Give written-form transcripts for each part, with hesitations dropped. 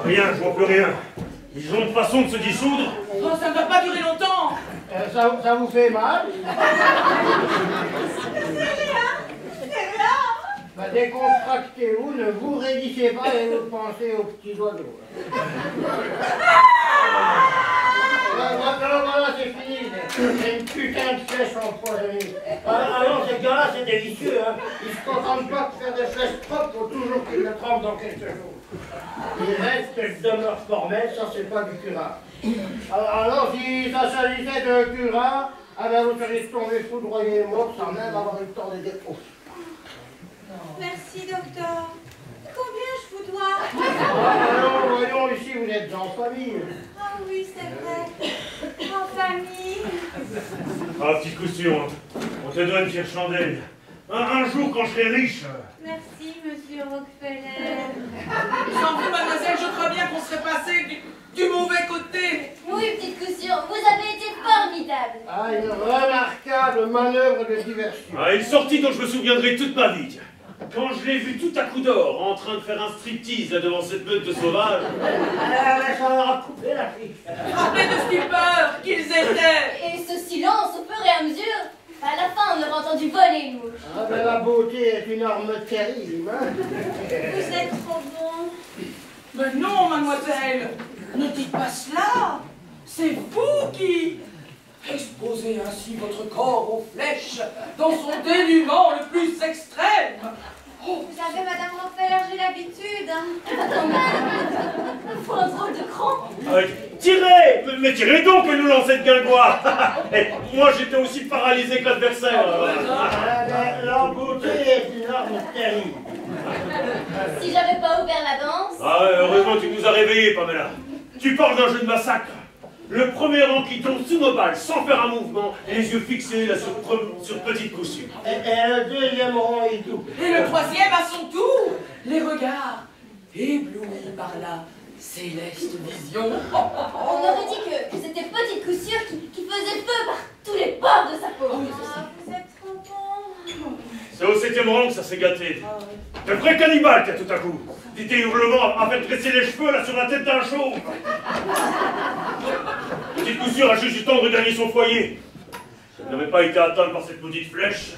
Rien, je vois plus rien. Ils ont une façon de se dissoudre. Oh, ça ne va pas durer longtemps. Ça vous fait mal? Bah, décontractez-vous, ne vous raidissez pas et vous pensez aux petits oiseaux. Voilà, c'est fini. C'est une putain de flèche empoisonnée. Alors, ces gars-là, c'est délicieux. Hein. Ils se contentent pas de faire des flèches propres, faut toujours qu'ils le trempent dans quelque chose. Il reste qu'elles demeurent formelles, ça c'est pas du curat. Alors, si ça s'agissait de curat, ah ben vous seriez tombé foudroyé et mort sans même avoir eu le temps de dire ouf. Merci, docteur. Combien je vous dois? Voyons, ici vous êtes en famille. Ah oui, c'est vrai. En famille. Ah, petite coup sûr, on te doit une fière chandelle. Un jour, quand je serai riche. Merci, monsieur Rockefeller. Sans vous, mademoiselle, je crois bien qu'on serait passé du mauvais côté. Oui, petite coup sûre, vous avez été formidable. Ah, une remarquable manœuvre de diversion. Ah, une sortie dont je me souviendrai toute ma vie. Quand je l'ai vu tout à coup d'or, en train de faire un striptease là devant cette meute de sauvages. Ça leur a coupé la fiche. Rappelez de skipper qu'ils étaient. Et ce silence, au fur et à mesure, à la fin, on aurait entendu voler une mouche. Ah ben la beauté est une arme terrible, hein. Vous êtes trop bon. Mais non, mademoiselle, ne dites pas cela. C'est vous qui exposez ainsi votre corps aux flèches dans son dénuement le plus extrême. Vous savez, madame Rockefeller, j'ai l'habitude. Il faut un drôle de cran. Tirez! Mais tirez donc que nous lancer de guingois. Moi j'étais aussi paralysé que l'adversaire. La beauté est une arme terrible. Si j'avais pas ouvert la danse... Ah ouais, heureusement que tu nous as réveillés, Pamela. Tu parles d'un jeu de massacre. Le premier rang qui tombe sous nos balles sans faire un mouvement, les yeux fixés là sur petite coup sûre. Et le deuxième rang est doux. Et le troisième à son tour, les regards éblouis par la céleste vision. On aurait dit que c'était petite coup sûre qui faisait feu par tous les pores de sa peau. Ah, vous êtes trop bon. C'est au 7e rang que ça s'est gâté. T'es un vrai cannibale, t'as tout à coup. Dit tes hurlements à faire dresser les cheveux là sur la tête d'un chauve. Petite coup sûre a juste du temps de gagner son foyer. Si elle n'avait pas été atteinte par cette maudite flèche.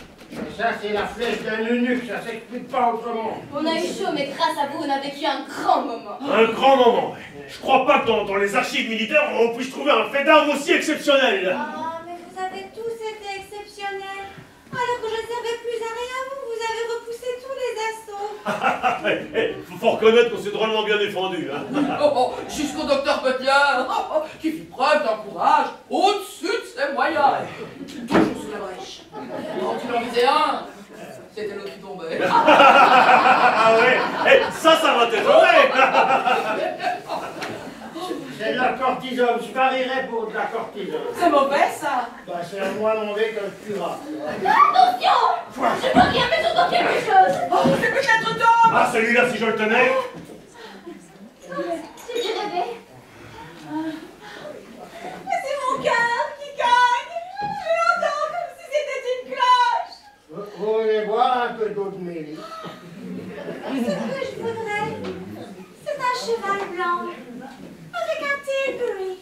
Ça, c'est la flèche d'un eunuque, ça s'explique pas autrement. On a eu chaud, mais grâce à vous, on a vécu un grand moment. Un grand moment. Je crois pas que dans les archives militaires, on puisse trouver un fait d'armes aussi exceptionnel. Ah, mais vous avez tous été exceptionnels. Alors que je ne servais plus à rien, vous avez repoussé tous les assauts. Faut reconnaître qu'on s'est drôlement bien défendu. Hein. Jusqu'au docteur Butler, qui fit preuve d'un courage au-dessus de ses moyens. Toujours sous la brèche. Quand il en visait un, c'était l'autre qui tombait. Ah ouais, ça va t'étonner. C'est de la cortisone, je parierais pour de la cortisone. C'est mauvais, ça. Bah, c'est moins mauvais que le curat. Attention! Je vois rien, mais j'entends quelque chose! Oh, c'est peut-être Tom. Ah, celui-là, si je le tenais. J'ai dû rêver. Mais c'est mon cœur qui gagne. Je l'entends comme si c'était une cloche. Vous voulez boire un peu d'eau de Mélie? Ce que je voudrais, c'est un cheval blanc, avec un tilbury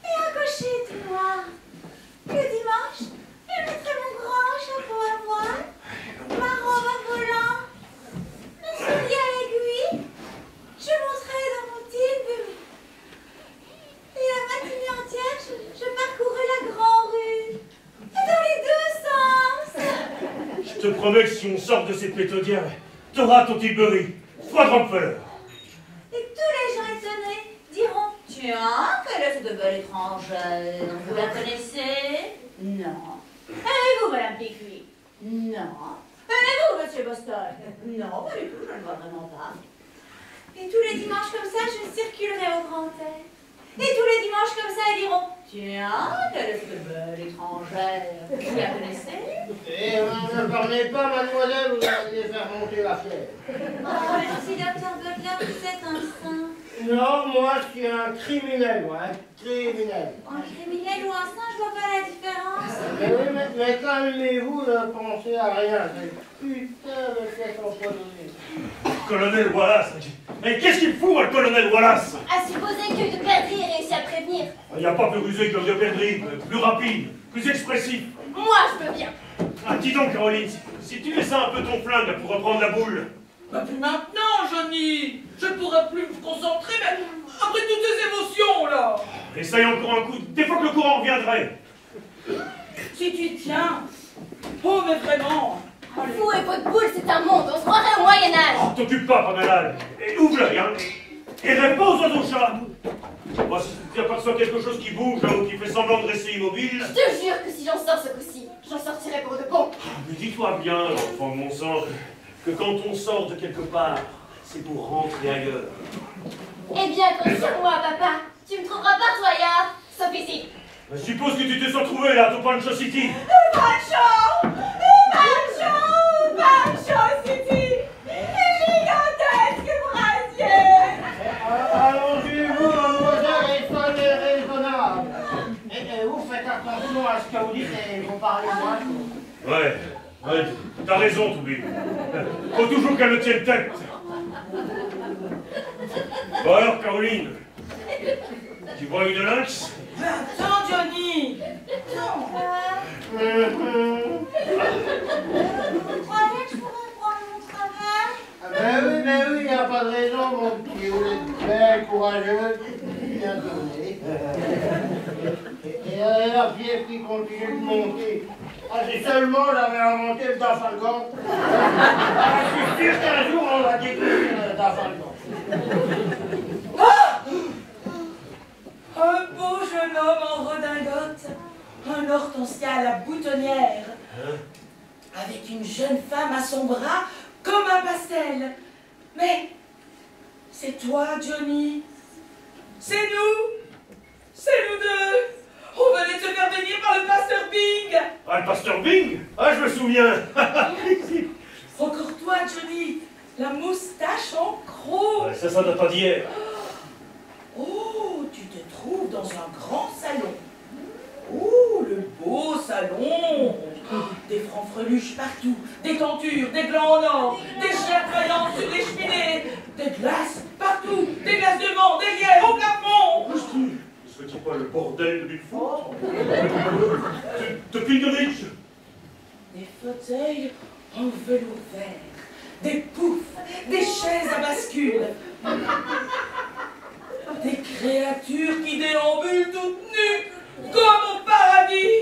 et un cocher tout noir. Le dimanche, je mettrai mon grand chapeau à voile, ma robe à volant, mes souliers à aiguille. Je monterai dans mon tilbury. Et la matinée entière, je parcourrai la grande rue. Et dans les deux sens. Je te promets que si on sort de cette méthodière, t'auras ton Tilbury, 3 grandes fleurs. Et tous les gens étonnés diront, tiens, quelle est cette belle étrangère? Vous la connaissez? Non. Et vous, Madame Pickwick? Non. Et vous, Monsieur Boston? Non, pas du tout, je ne vois vraiment pas. Et tous les dimanches comme ça, je circulerai au grand air. Et tous les dimanches comme ça, ils diront, tiens, quelle est cette belle étrangère? Vous la connaissez? Et ne parlez pas, mademoiselle, vous allez faire monter la fièvre. Oh, merci, Dr. Butler, vous êtes un saint. Non, moi, je suis un criminel, moi, un criminel. Un criminel ou un saint, je vois pas la différence. Mais oui, mais calmez-vous, ne pensez à rien. C'est putain de fait empoisonné. Colonel Wallace. Mais qu'est-ce qu'il fout, moi, le colonel Wallace? À supposer que de Perdrix ait réussi à prévenir. Il n'y a pas plus rusé que le vieux Perdrix, plus rapide, plus expressif. Moi, je veux bien. Ah, dis donc, Caroline, si tu laissais un peu ton flingue pour reprendre la boule. Bah plus maintenant, Johnny. Je ne pourrais plus me concentrer, mais après toutes ces émotions, là. Essaye encore un coup, des fois que le courant reviendrait. Si tu y tiens. Oh, mais vraiment. Vous et votre boule, c'est un monde. On se croirait au Moyen-Âge. Oh, t'occupe pas, Pamela. Et ouvre l'œil, hein. Et réponds aux oiseaux-chats. Moi, si tu aperçois quelque chose qui bouge, là, ou qui fait semblant de rester immobile... Je te jure que si j'en sors ce coup-ci, j'en sortirai pour de bon. Mais dis-toi bien, enfant de mon sang, que quand on sort de quelque part, c'est pour rentrer ailleurs. Eh bien, compte sur moi, papa. Tu me trouveras partout ailleurs, sauf ici. Je suppose que tu te sens retrouvé là, à Pancho City. Pancho City! Gigantesque brasier! Allongez-vous, mademoiselle, et soyez raisonnable. Et vous faites attention à ce que vous dites et vous parlez moins. Ouais, t'as raison, Toubi. Faut toujours qu'elle me tienne tête. Bon alors, Caroline, tu vois une lynx? Mais attends, Johnny. Non. Vous croyez que je pourrais prendre mon travail? Mais oui, il n'y a pas de raison, mon petit. Vous êtes belle, courageuse, bien tournée. Et la fièvre qui continue de monter. Ah, si seulement j'avais inventé le Dafalgan. Je suis sûr qu'un jour on va découvrir le Dafalgan. Un beau jeune homme en redingote, un hortensia à la boutonnière, avec une jeune femme à son bras comme un pastel. Mais c'est toi, Johnny. C'est nous deux. On venait de se faire bénir par le pasteur Bing. Ah, le pasteur Bing? Ah, je me souviens. Encore toi, Johnny, la moustache en croc. Ouais, ça date pas d'hier. Oh, tu te trouves dans un grand salon. Oh, le beau salon. Des francs-freluches partout, des tentures, des glands en or, des chiens travaillant sur les cheminées, des glaces partout, des glaces de vent, des lièvres au plafond. Ce n'est pas le bordel de Bigfoot? De Pilgrimage? Des fauteuils en velours vert, des poufs, des chaises à bascule, des créatures qui déambulent toutes nues comme au paradis.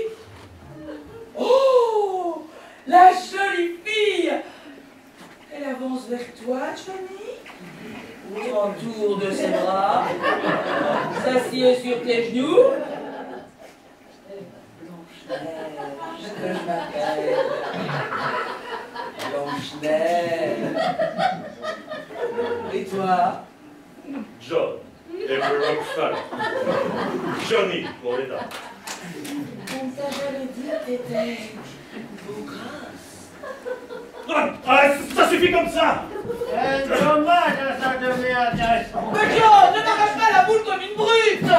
Oh, la jolie fille. Elle avance vers toi, Johnny, t'entoure de ses bras, s'assied sur tes genoux. Blanche-Neige, que je m'appelle. Blanche-Neige. Et toi? John, Ever Rockfall. Johnny, pour les dames. Comme ça, j'avais dit que t'étais beau grâce. Ah, ça suffit comme ça! C'est dommage, ça devient intéressant. Mais John, ne m'arrache pas la boule comme une brute!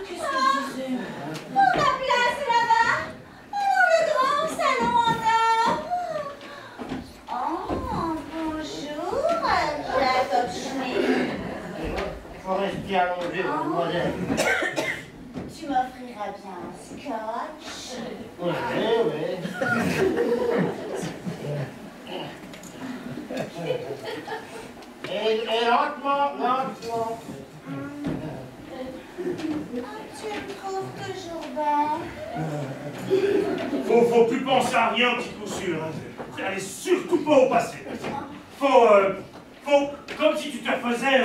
Qu'est-ce que je disais? Pour ma place là-bas, dans le grand salon en or. Oh, bonjour, Jacob Schmidt. Il faut rester allongé, mademoiselle. Tu m'offriras bien un scotch. Oui. Et lentement. Ah, tu me trouves toujours belle. Faut plus penser à rien, petit coup sûr. Allez, surtout pas au passé. Faut, comme si tu te faisais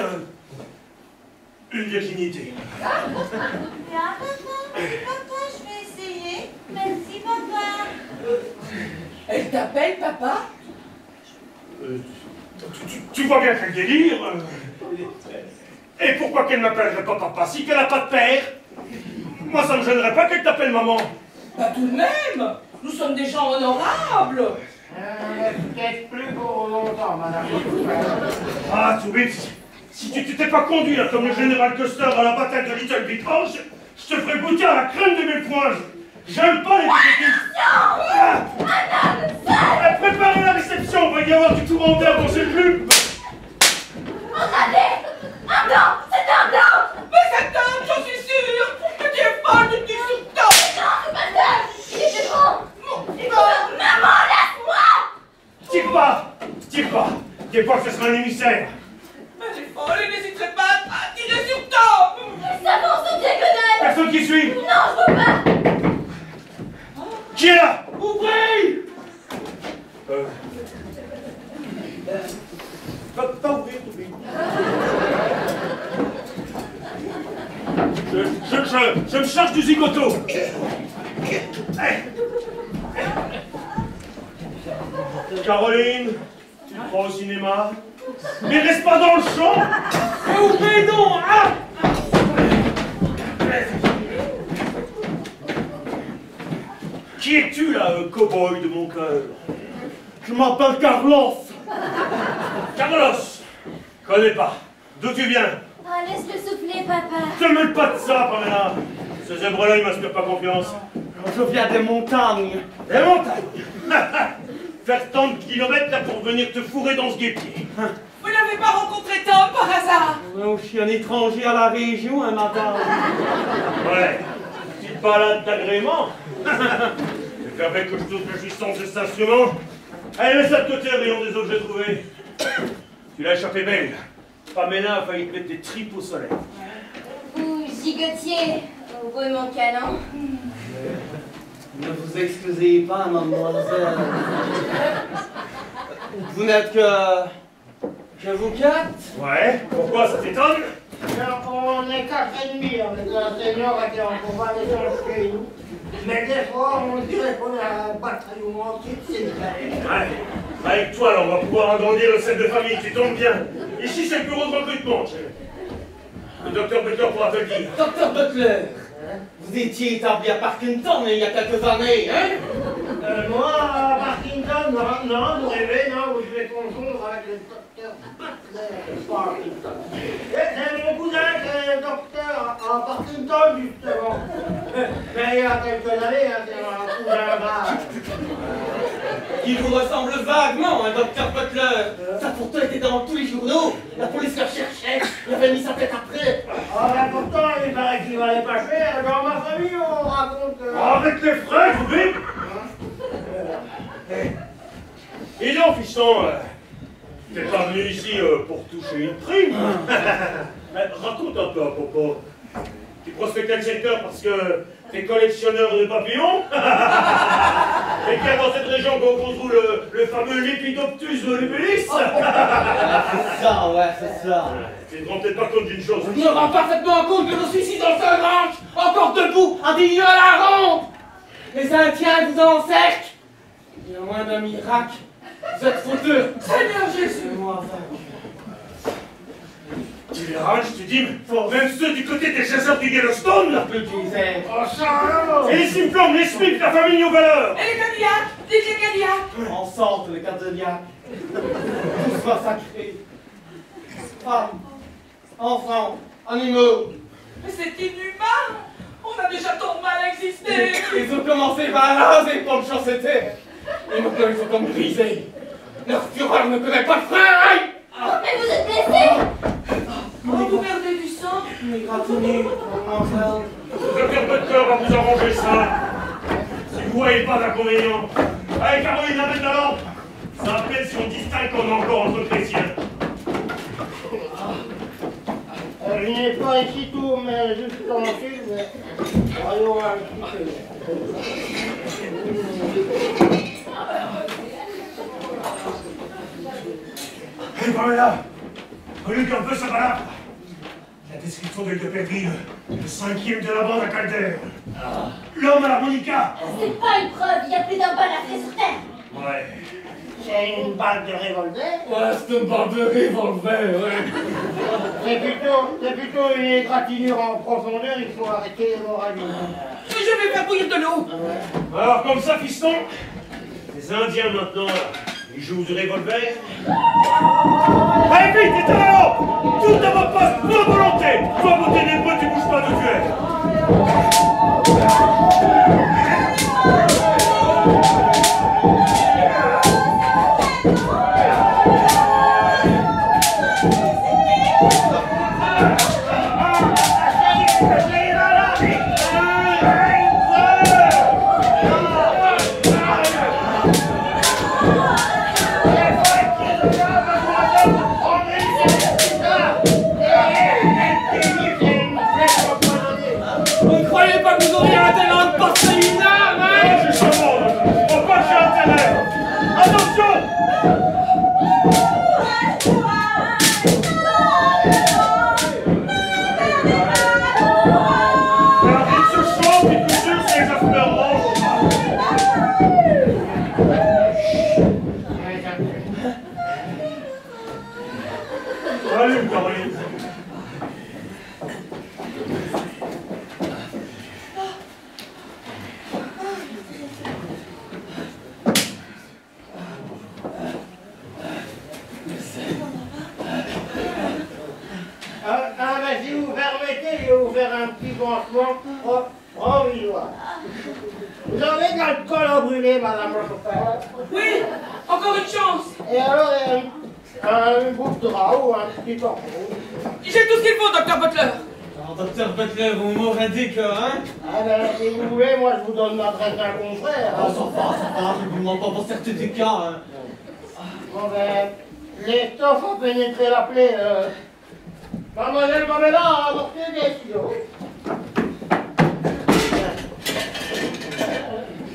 une virginité. Bien, papa, je vais essayer. Merci, papa. Elle t'appelle, papa? Tu vois bien qu'elle délire. Et pourquoi qu'elle m'appellerait pas papa si qu'elle n'a pas de père? Moi, ça me gênerait pas qu'elle t'appelle maman. Pas tout de même. Nous sommes des gens honorables. Peut-être plus pour longtemps, madame. Ah, tout vite. Si tu t'étais pas conduit là, comme le général Custer à la bataille de Little Big Horse, je te ferais goûter à la crème de mes poings. J'aime pas les préparez la réception, il va y avoir du courant d'air dans cette jupe. Regardez! Un blanc! C'est un blanc! Mais cet homme, j'en suis sûre que tu es folle de tout sur toi. Non, c'est pas ça! Il était bon! Maman, laisse-moi! Tire pas! Des fois que ce sera un émissaire. Mais elle est folle et n'hésiterait pas à tirer sur Tom. Nous savons sous diagonale! Personne qui suit. Non, je veux pas! Qui est là? Ouvrez! Va ouvrir, tout vite. Je me charge du zigoto. Hey. Caroline, tu te crois au cinéma? Mais reste pas dans le champ. Ouvrez donc, hein? Qui es-tu là, cow-boy de mon cœur? Je m'appelle Carlos. Carlos, connais pas. D'où tu viens? Ah, laisse-le souffler, papa. Te mêle pas de ça, Pamela. Ce zèbre-là, il m'inspire pas confiance. Je viens des montagnes. Des montagnes. Faire tant de kilomètres là pour venir te fourrer dans ce guépier. Vous n'avez pas rencontré Tom par hasard? Non, je suis un étranger à la région, hein, madame. Ouais, petite balade d'agrément. C'est permet que je touche la jouissance de cet instrument. Allez, mets ça de côté, rayon des objets trouvés. Tu l'as échappé belle. Pamela a failli te mettre des tripes au soleil. Vous, gigotier, vraiment canon. Ne vous excusez pas, mademoiselle. Vous n'êtes que vous quatre? Ouais, pourquoi ça t'étonne? On est 4 ennemis avec un seigneur à qui on va les chez nous. Mais des fois, on dirait qu'on a un bataillon entier de Sénégalais. Ouais, avec toi, là, on va pouvoir agrandir le set de famille, tu tombes bien. Ici, c'est le bureau de recrutement. Le docteur Butler pourra te le dire. Docteur Butler, vous étiez établi à Parkinson il y a quelques années, hein? Moi, à Parkinson, non, vous rêvez, non, vous devez confondre avec le docteur Butler Parkinson. C'est mon cousin qui est docteur à Parkinson, justement. Mais il y a quelques années, hein, c'est un cousin grave. Qui vous ressemble vaguement, hein, docteur Butler. Sa photo était dans tous les journaux. La police le cherchait. Il avait mis sa tête après. Ah, ben pourtant, il paraît qu'il valait pas cher. Dans ma famille, on raconte que... Avec les frais, vous voulez? Et donc, fiston, t'es pas venu ici pour toucher une prime? Raconte un peu à propos. Tu prospectais le secteur parce que t'es collectionneur de papillons? Et qu'il y a dans cette région qu'on trouve le fameux Lepidoptus volubilis? C'est ça, ouais, c'est ça. Tu te rends peut-être pas compte d'une chose. Je me rends parfaitement compte que je suis ici dans ce ranch, encore debout, indigne à la ronde. Les Indiens vous encerclent. Il y a moins d'un miracle. Vous êtes fauteux. Seigneur Jésus! C'est moi, Tu les ranges, tu dis, même ceux du côté des chasseurs du Yellowstone? plus de misère. Oh, ça, Et les Simplons, les Smiths, la famille New Valeur! Et les Cadillacs! Dites les Cadillacs! En sorte, les catholiques. Tous massacrés. Femmes, enfants, animaux. Mais c'est inhumain! On a déjà tant de mal existé! Ils ont commencé par raser pour le chancetière. Et maintenant ils sont comme brisés. Leur fureur ne connaît pas de frein. Mais vous êtes blessé! Oh, vous perdez du sang! Égratigné, mademoiselle. Le docteur Butler va vous arranger ça. Si vous voyez pas d'inconvénient. Allez, Caroline, amène la lampe. Ça rappelle si on distingue qu'on est encore entre chrétiens. je n'ai pas ici tout, mais juste en fil, mais voyons un petit peu. Et voilà, Luc un peu sa balade. La description de Pétrine, le cinquième de la bande à Calder. L'homme à l'harmonica. C'est pas une preuve, il y a plus d'un balafré sur terre. Ouais. C'est une balle de revolver. Ouais, c'est une barre de revolver, ouais. C'est plutôt une égratignure en profondeur, il faut arrêter l'hémorragie. Mais je vais faire bouillir de l'eau. Alors comme ça, fiston, les Indiens maintenant, ils jouent du revolver. Allez vite, éternellement! Tout à votre poste, bonne volonté! Toi, beauté des potes, tu bouges pas de duel! Vous ne croyez pas que vous auriez intérêt de passer une arme, hein? Justement, faut pas que j'ai intérêt! Attention! Arrête ce chant, puis tout sûr, c'est les affaires rondes! Salut, Caroline! Ben, si vous permettez, je vais vous faire un petit pansement provisoire. Vous avez de l'alcool à brûler, madame le chauffeur? Oui, encore une chance. Et alors, une bouffe de drap ou un petit tampon? J'ai tout ce qu'il faut, docteur Butler. Alors, docteur Butler, vous m'aurez dit que, hein? Ah ben, si vous voulez, moi je vous donne l'adresse d'un confrère. Ah, ça va, je vous demande pas pour certificat, hein. Bon ben, les stofs ont pénétré la plaie. Mademoiselle Pamela a apporté des stylos.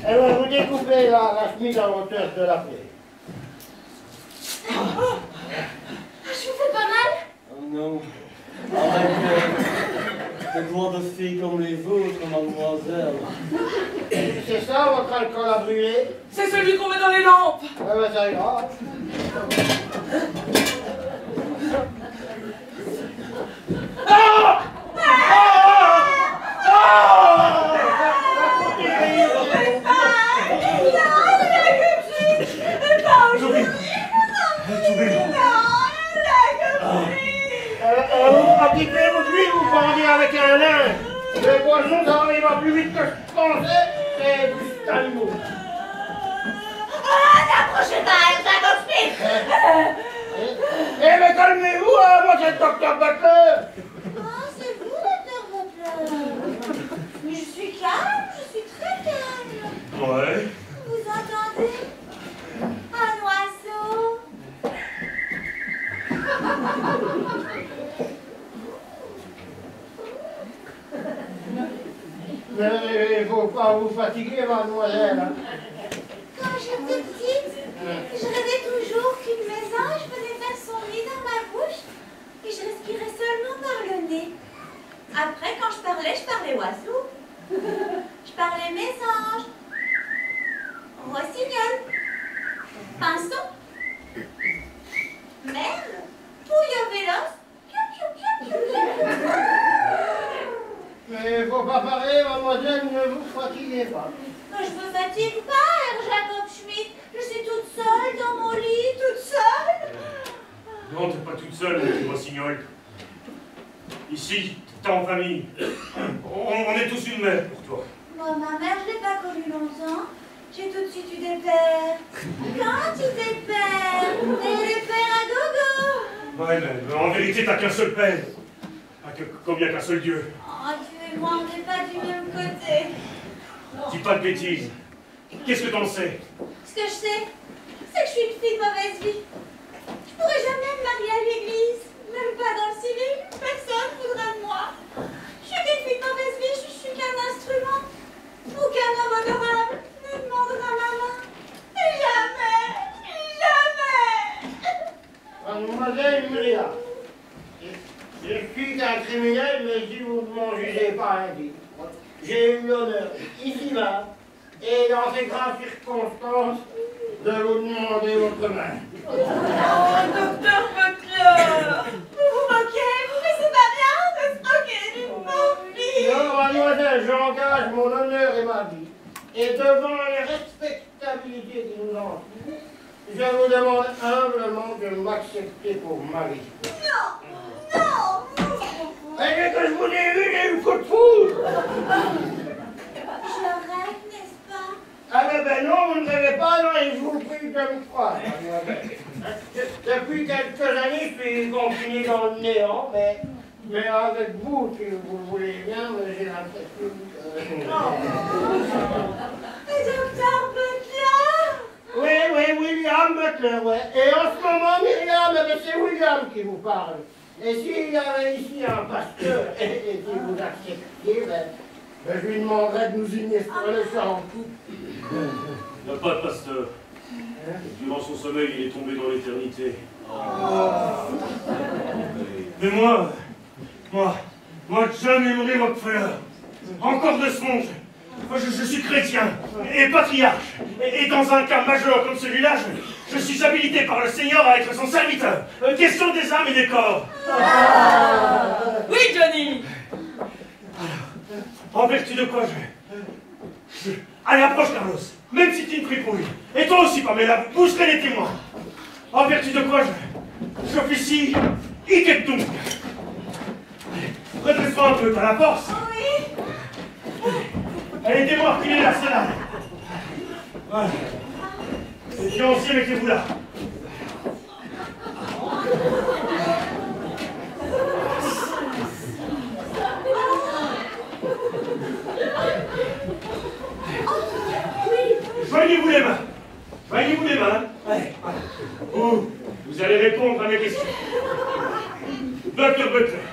Elle va vous découper la chemise à hauteur de la plaie. Je vous fais pas mal? Oh non. Avec des doigts de filles comme les vôtres, mademoiselle. C'est ça votre alcool à brûler? C'est celui qu'on met dans les lampes. Ah ben ça ira. Occupez votre vie, vous bandez avec un nain. Le poison, ça va plus vite que je pensais. C'est du animaux. N'approchez pas, Dragon Smith! Eh mais calmez-vous, hein, moi c'est le docteur Butler. Ah, c'est vous, docteur Butler. Mais je suis calme, je suis très calme. Ouais. Vous entendez? Un oiseau. Mais il faut pas vous fatiguer, mademoiselle. Hein. Quand j'étais petite, je rêvais toujours qu'une mésange venait faire son nid dans ma bouche et je respirais seulement par le nez. Après, quand je parlais oiseau. Je parlais mésange, rossignol, pinson, merle, pouillot véloce. Mais il faut pas parler, mademoiselle, ne vous fatiguez pas. Mais je me fatigue pas, Herr Jacob Schmidt. Je suis toute seule dans mon lit, toute seule. Non, t'es pas toute seule, mon petit rossignol. Ici, t'es en famille. On est tous une mère pour toi. Moi, ma mère, je l'ai pas connue longtemps. J'ai tout de suite eu des pères. Quand tu t'es père, et les pères à gogo. Ouais, mais en vérité, t'as qu'un seul père. Combien qu'un seul Dieu. Oh, tu et moi, on n'est pas du même côté. Dis pas de bêtises. Qu'est-ce que t'en sais? Ce que je sais, c'est que je suis une fille de mauvaise vie. Je pourrais jamais me marier à l'église, même pas dans le civil. Personne ne voudra de moi. Je suis qu'une fille de mauvaise vie, je suis qu'un instrument. Aucun homme mademoiselle Myriam. Je suis un criminel, mais si vous ne m'en jugez pas indigne, j'ai eu l'honneur, ici-bas, et dans ces graves circonstances, de vous demander votre main. Oh, docteur Butler! Vous vous moquez, mais c'est pas bien de se moquer d'une pauvre fille. Non, mademoiselle, j'engage mon honneur et ma vie. Et devant les respectabilités qui nous entourent, je vous demande humblement de m'accepter pour mari. Non, non. Et dès que je vous ai vu, j'ai eu coup de foudre. Je rêve, n'est-ce pas? Ah ben non, vous ne rêvez pas, non, et je vous prie de me croire, mademoiselle. Depuis quelques années, je suis confiné dans le néant, mais avec vous, si vous voulez bien, j'ai l'impression que... Le docteur Butler? Oui, William Butler, ouais. Et en ce moment, Myriam, c'est William qui vous parle. Et s'il y avait ici un pasteur, et si vous acceptiez, je lui demanderais de nous unir sur le champ. Il n'y a pas de pasteur. Durant son sommeil, il est tombé dans l'éternité. Mais moi, John Emery Rockefeller, encore de ce monde, je suis chrétien et patriarche. Et dans un cas majeur comme celui-là, je suis habilité par le Seigneur à être son serviteur. Question des âmes et des corps. Oui, Johnny! En vertu de quoi Allez, approche, Carlos, même si tu es une fripouille. Et toi aussi, Pamela, vous serez les témoins. En vertu de quoi j'officie Iketung. Redresse-toi un peu, t'as la force. Oui. Allez, aidez-moi à reculer l'arsenal. Voilà. Et puis aussi, mettez-vous là. Joignez-vous les mains. Joignez-vous les mains. Allez, voilà. Vous allez répondre à mes questions. Docteur Butler,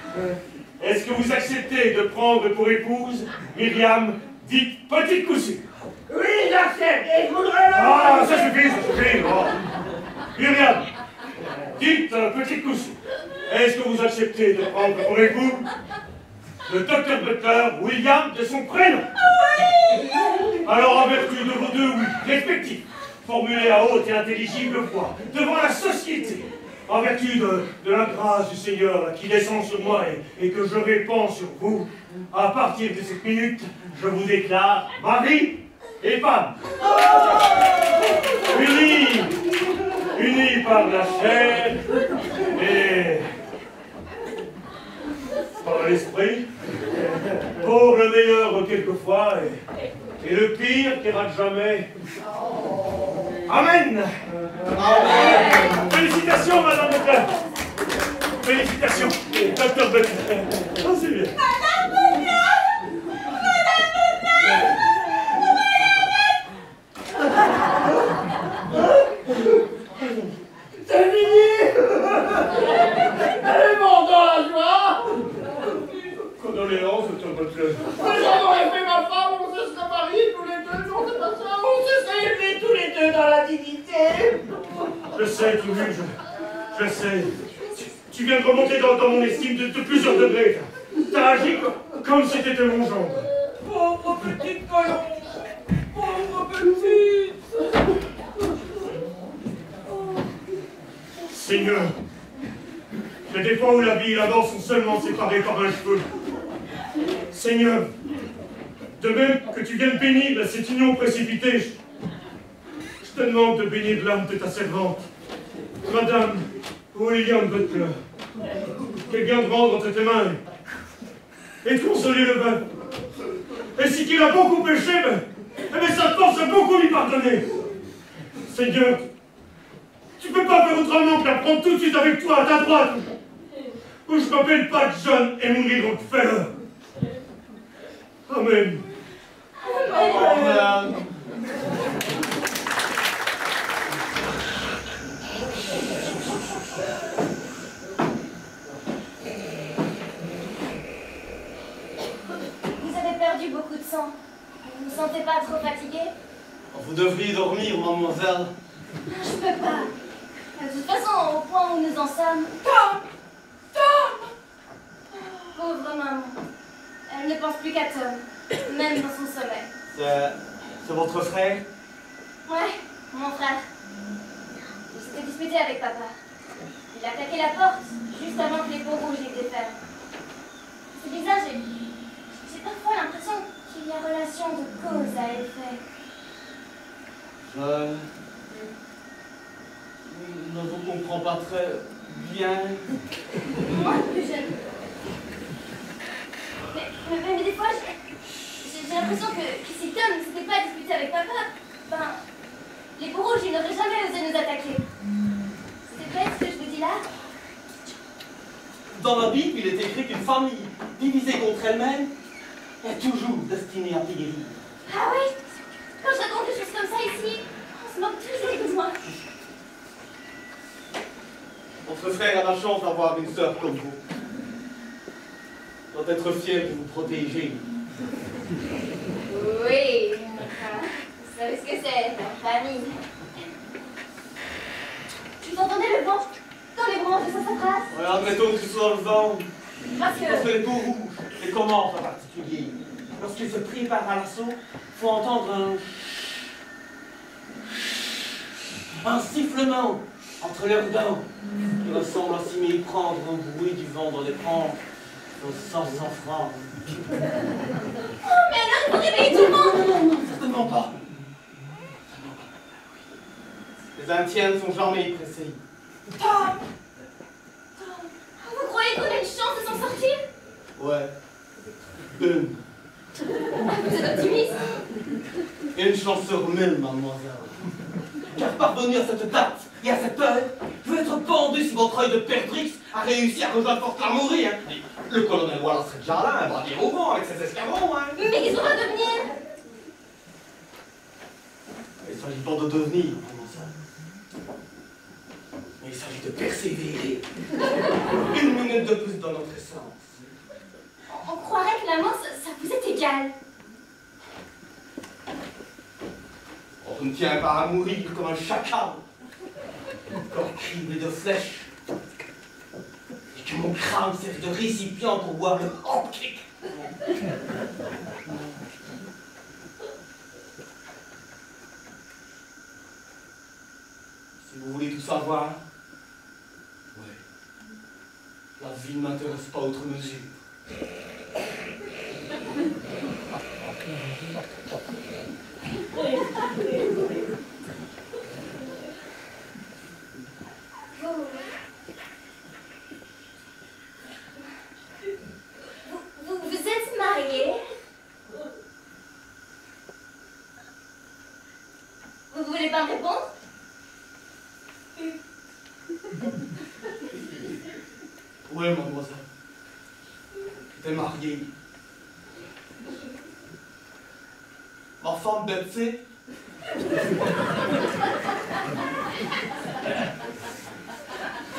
est-ce que vous acceptez de prendre pour épouse Myriam, dite Petite Coussure? Oui, j'accepte, et je voudrais le... Ah, ça suffit. Oh. Myriam, dite Petite Coussure, est-ce que vous acceptez de prendre pour époux le docteur Butler, William, de son prénom? Oui. Alors, en vertu de vos deux oui respectifs, formulés à haute et intelligible voix, devant la société, en vertu de la grâce du Seigneur qui descend sur moi et que je répands sur vous, à partir de cette minute, je vous déclare mari et femme. Unis par la chair et par l'esprit, pour le meilleur quelquefois et le pire qui rate jamais. Amen. Amen. Félicitations, Madame Butler. Félicitations, Docteur Butler. Ah, c'est bien. Madame Butler! Madame Butler! C'est fini. Elle est morte dans la joie. Condoléances, Docteur Butler. Mais j'en aurais fait ma femme, on se serait mariés tous les deux, non, c'est pas ça. On se serait élevés tous les deux dans la dignité. Je sais, Toulouse, je sais. Tu viens de remonter dans mon estime de plusieurs degrés. T'as agi comme si t'étais mon gendre. Pauvre petite colombe! Pauvre petite! Seigneur, il y a des fois où la vie et la mort sont seulement séparées par un cheveu. Seigneur, de même que tu viens de bénir cette union précipitée, je te demande de bénir l'âme de ta servante, Madame William Butler, qu'elle vient de rendre entre tes mains et de consoler le veuve. Et si qu'il a beaucoup péché, mais sa force a beaucoup lui pardonner. Seigneur, tu peux pas faire autrement que la prendre tout de suite avec toi à ta droite. Où je m'appelle pas John Emery Rockefeller. Amen. Amen. Vous avez perdu beaucoup de sang. Vous ne vous sentez pas trop fatigué? Vous devriez dormir, mademoiselle. Je peux pas. De toute façon, au point où nous en sommes... Tom! Tom! Pauvre maman. Elle ne pense plus qu'à Tom, même dans son sommeil. C'est votre frère? Ouais, mon frère. Il s'était disputé avec papa. Il a claqué la porte juste avant que les peaux rouges aient défaire. C'est bizarre, j'ai parfois l'impression qu'il y a relation de cause à effet. Je ne vous comprends pas très bien. Moi, plus jeune. Mais des fois, j'ai l'impression que si Tom ne s'était pas disputé avec papa, ben, les peaux rouges, ils n'auraient jamais osé nous attaquer. C'est vrai ce que je vous dis là? Dans la Bible, il est écrit qu'une famille divisée contre elle-même est toujours destinée à périr. Ah oui? Quand je raconte des choses comme ça ici, on se moque toujours de moi. Votre frère a la chance d'avoir une sœur comme vous. Il doit être fier de vous protéger. Oui, vous savez ce que c'est, la famille. Vous entendez le vent dans les branches de sa trace? Ouais, admettons que ce soit le vent. Parce que les peaux rouges, les commencent en particulier. Lorsqu'ils se préparent à l'assaut, il faut entendre un sifflement entre leurs dents. Il ressemble à s'y méprendre au bruit du vent dans les branches, au sang sans franc. Oh, mais alors, vous réveillez tout le monde! Non, certainement pas. Les Indiennes ne sont jamais pressées. Tom! Vous croyez qu'on a une chance de s'en sortir? Ouais. Une. Vous êtes optimiste? Une chance sur 1000, mademoiselle. Car parvenir à cette date et à cette heure, je vais être pendu si votre œil de perdrix a réussi à rejoindre Fort Armoury. Hein. Le colonel Wallace serait déjà là, un bras au vent avec ses escargots. Hein. Mais qu'est-ce qu'on va devenir? Il ne s'agit pas de devenir, mademoiselle. Mais il s'agit de persévérer. Une minute de plus dans notre essence. On croirait que la mort, ça vous est égal. On ne tient pas à mourir comme un chacal, corps criblé de flèches, et que mon crâne sert de récipient pour boire le hop kick. Si vous voulez tout savoir, ouais, la vie ne m'intéresse pas outre mesure. Vous êtes mariés? Vous voulez pas me répondre? Oui, mademoiselle. J'étais marié. Ma femme Betsy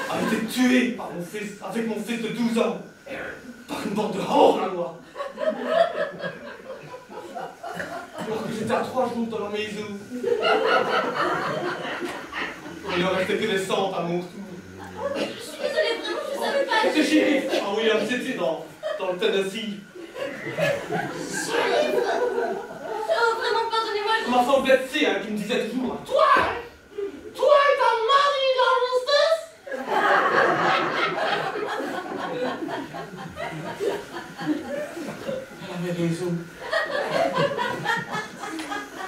a été tuée par mon fils, avec mon fils de 12 ans, par une bande de hors-la-loi. Alors que j'étais à 3 jours dans la maison. Il ne restait que des cendres à mon tour. Je suis désolée, vraiment, je savais pas. C'est shérif. Ah oui, c'était dans le Tennessee. Shérif! Oh, vraiment, pardonnez-moi. Ma femme Betsy, hein, qui me disait toujours, toi et ta mari de la justice. Elle avait raison.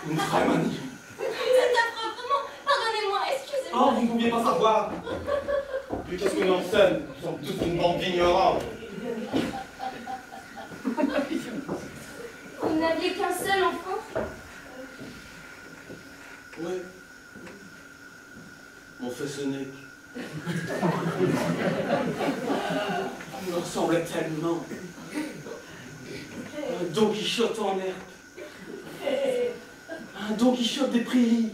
Une vraie manie. C'est affreux, vraiment. Pardonnez-moi, excusez-moi. Oh, vous ne pouviez pas savoir. Mais qu'est-ce qu'on enseigne? Nous sommes tous une bande d'ignorants. Vous n'aviez qu'un seul enfant? Oui. Mon fils aîné. Il me ressemblait tellement. Un Don Quichotte en herbe. Un Don Quichotte des prairies.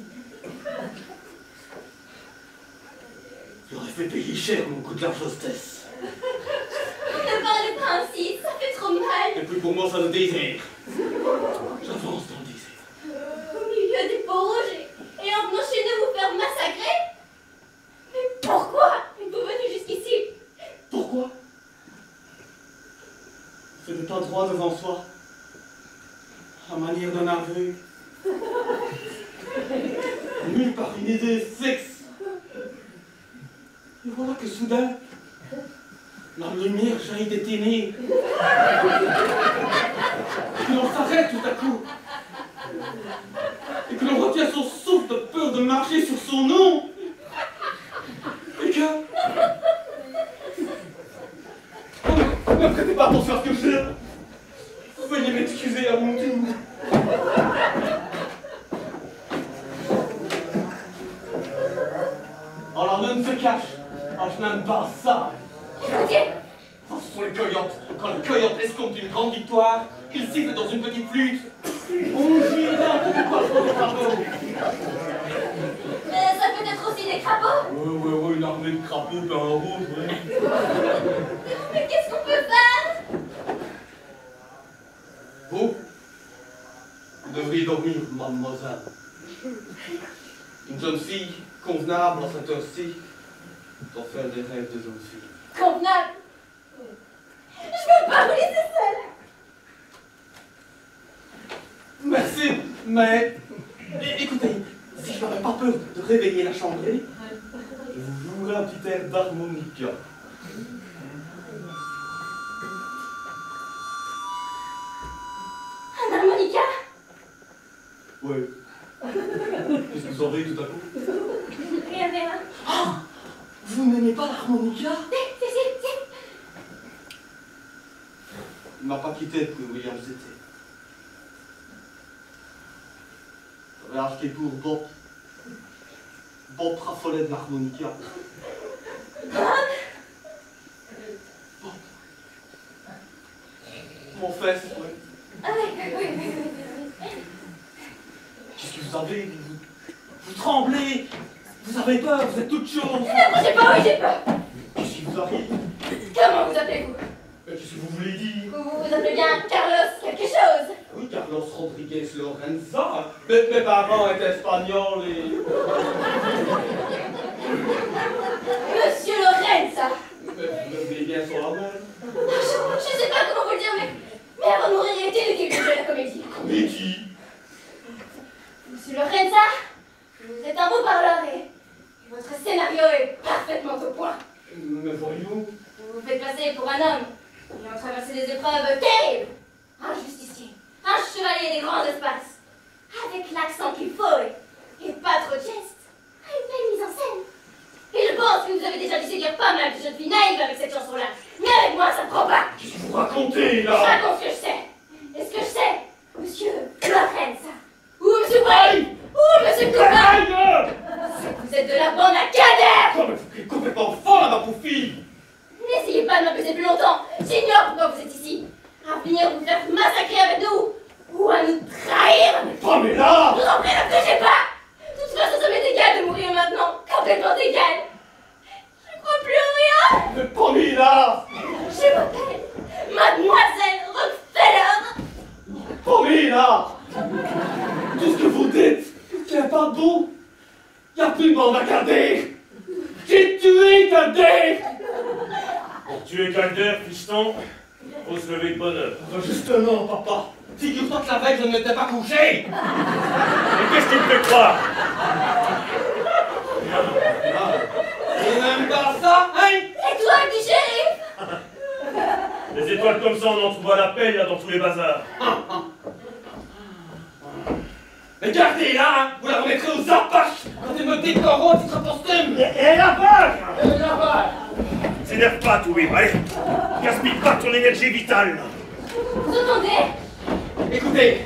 J'aurais fait payer cher mon coup de largesse. Ne parlez pas ainsi, ça fait trop mal. Et puis pour moi, ça le désert. J'avance dans le désert. Au milieu des peaux rouges et en venant chez nous vous faire massacrer? Mais droit devant soi, à manière d'un aveugle, mû par une idée fixe. Et voilà que soudain, la lumière jaillit des ténèbres. Et que l'on s'arrête tout à coup. Et que l'on retient son souffle de peur de marcher sur son nom. Et que... Ne prêtez pas attention à ce que je dis. Veuillez m'excuser à mon tour. Alors l'homme se cache. Oh, je n'aime pas ça. Oh, ce sont les coyotes. Quand le coyote escompte une grande victoire, il siffle dans une petite flûte. On gît là, tout quoi pour les crapauds. Mais ça peut être aussi des crapauds. Ouais, une armée de crapauds plein en rouge, ouais. Mais qu'est-ce qu'on peut faire? Vous devriez dormir, mademoiselle. Une jeune fille convenable à cette heure-ci doit faire des rêves de jeune fille. Convenable. Je veux pas vous laisser seule. Merci, mais... Écoutez, si je n'aurais pas peur de réveiller la chambrée, je vous jouerai un petit air d'harmonica. Un harmonica? Oui. Qu'est-ce que vous en avez tout à coup? Rien. Oh, vous n'aimez pas l'harmonica? Si. Il m'a pas quitté que William c'était. J'avais acheté pour Bob. Bob raffolait de l'harmonica. Bob. Mon fils, oui. Ah oui. Qu'est-ce que vous avez? Vous tremblez. Vous avez peur, vous êtes toute chose. N'approchez pas, oui, j'ai peur. Qu'est-ce qui vous arrive? Comment vous appelez-vous? Qu'est-ce que vous voulez dire? Vous vous appelez bien Carlos quelque chose? Oui, Carlos Rodriguez Lorenza. Mes parents étaient espagnols et... Monsieur Lorenza. Vous voulez bien sur la main? Je sais pas comment vous le dire, mais avant de mourir, il était utile de jouer la comédie. Comédie? Monsieur Lorenza, vous êtes un beau parleur et votre scénario est parfaitement au point. Mais voyons. Vous vous faites passer pour un homme ayant traversé des épreuves terribles. Un justicier, un chevalier des grands espaces, avec l'accent qu'il faut et pas trop de gestes. Une belle mise en scène. Et je pense que vous avez déjà dû séduire pas mal de jeunes filles naïves avec cette chanson-là. Mais avec moi, ça prend pas. Qu'est-ce que vous racontez, Je là? raconte ce que je sais. Et ce que je sais, monsieur Lorenza, ou monsieur Wayne, ou monsieur Coupin, c'est que vous êtes de la bande à cadavres. Oh, mais vous êtes complètement folle, là, ma pauvre fille. N'essayez pas de m'apaiser plus longtemps. J'ignore pourquoi vous êtes ici. À venir vous faire massacrer avec nous, ou à nous trahir. Pamela! Je vous en prie, ne touchez pas. De toute façon, ça m'est égal de mourir maintenant. Complètement égal. Je crois plus en rien. Mais Pamela! Je m'appelle Mademoiselle Rockefeller. Pamela! Tout ce que vous dites tient pas debout. Y a plus de bande à Calder. J'ai tué Calder. Pour tuer Calder, fiston, faut se lever de bonne heure. Justement, papa. Figure-toi que la veille, je ne m'étais pas couché. Mais qu'est-ce qu'il me fait croire? Tu n'aimes pas ça, hein? Étoile du shérif. Des étoiles comme ça, on en trouve à la pelle, là, dans tous les bazars. Mais gardez là, hein. Vous la remettrez aux apaches quand elle me décorera au titre posthume. Et la vache! La vache! S'énerve pas, Toué, allez! Gaspille pas ton énergie vitale! Vous entendez? Écoutez,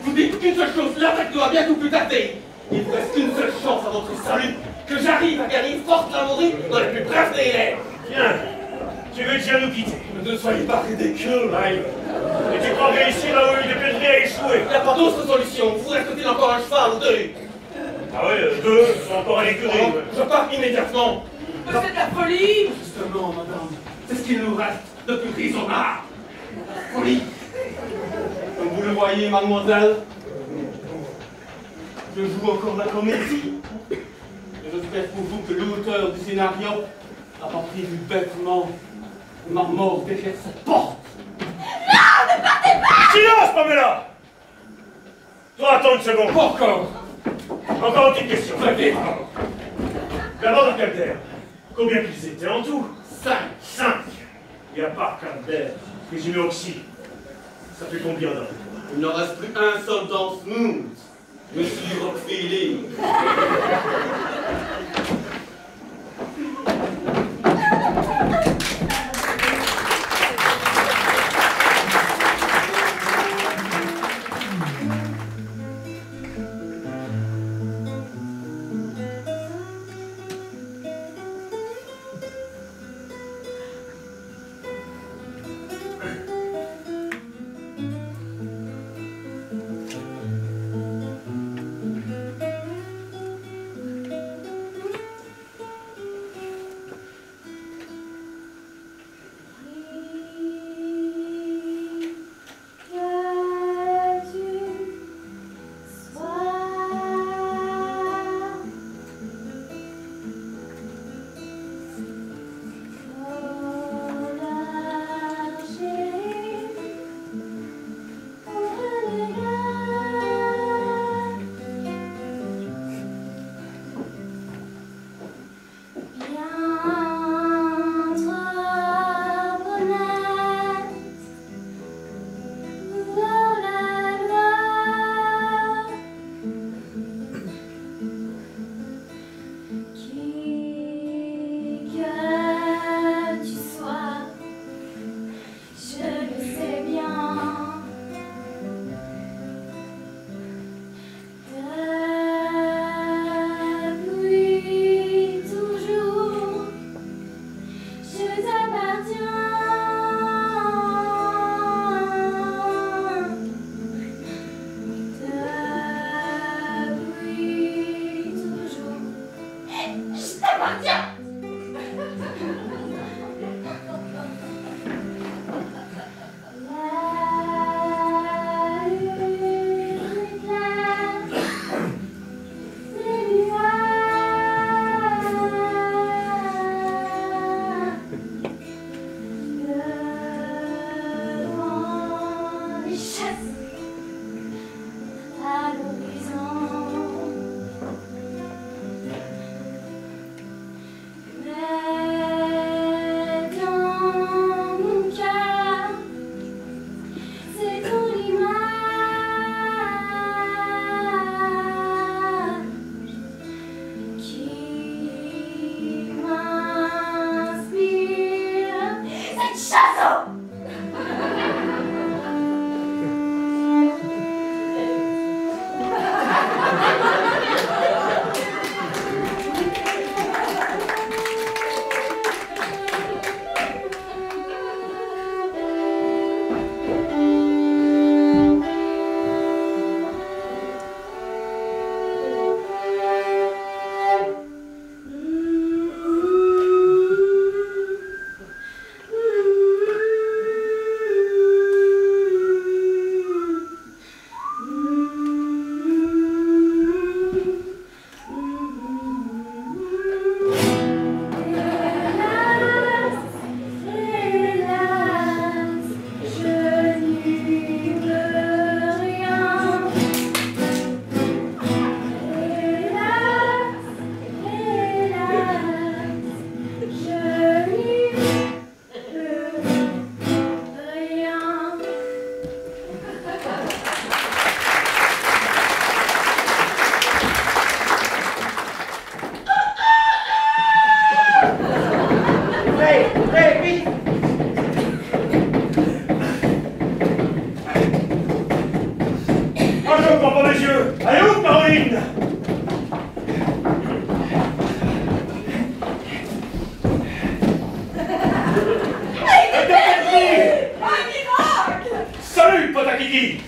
vous dites qu'une seule chose, l'attaque doit bientôt plus tarder. Il vous reste qu'une seule chance à votre salut, que j'arrive à gagner une forte laverie dans les plus brefs délais. Tiens, tu veux déjà nous quitter? Ne soyez pas ridicule, hein. Et tu crois réussir là où une pèlerie a échoué? Il n'y a pas d'autre solution, vous reste-t-il encore un cheval ou deux? Ah ouais, deux sont encore à l'écurie. Alors, Ouais. je pars immédiatement. Mais c'est de la folie. Justement, madame, c'est ce qu'il nous reste de plus grisonnard. La folie. Comme vous le voyez, mademoiselle, je joue encore la comédie. Et j'espère pour vous que l'auteur du scénario n'a pas prévu bêtement ma mort derrière cette porte. Non! Silence, Pamela! Toi, attends une seconde. Encore. Encore une petite question. Répète. D'abord de Calder. Combien qu'ils étaient en tout? 5. 5. Et à part Calder, résumé Oxy, ça fait combien d'un? Il n'en reste plus un seul dans ce monde. Monsieur Rockefeller.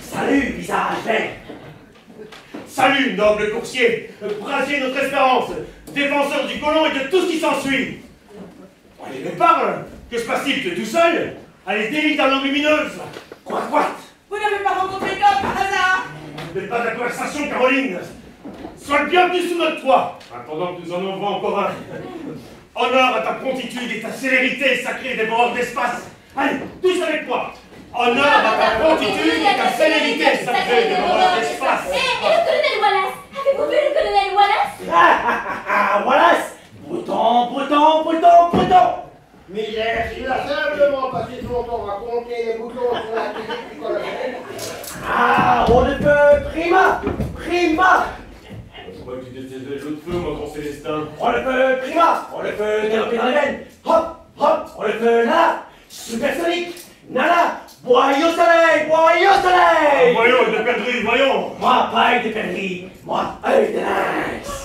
Salut, visage vert. Salut, noble coursier, brasier de notre espérance, défenseur du colon et de tout ce qui s'ensuit. Allez, mais parle. Que se passe-t-il? Tu es tout seul? Allez, délite en langue lumineuse. Quoi? Vous n'avez pas rencontré Tom par hasard? Ne faites pas de la conversation, Caroline. Sois le bienvenu sous notre toit, pendant que nous en envoie encore un. Honneur à ta promptitude et ta célérité, sacré dévoreur d'espace. Allez, tous avec moi. Honneur à ta promptitude et ta célérité, sacrée de mon espace. Et le colonel Wallace? Avez-vous vu le colonel Wallace? Wallace! Bouton! Misère, il a simplement passé son temps à compter les boutons sur la télé du colonel. Ah, on ne peut prima! Je crois que tu détestais les jeux de feu, mon grand Célestin. On le peut prima! On le peut galoper dans les veines! Hop! On le peut nala! Supersonique! Nala! Boyau soleil! Voyons, de perdrix, voyons. Moi, pas avec des pèlerins! Moi, avec des lynx!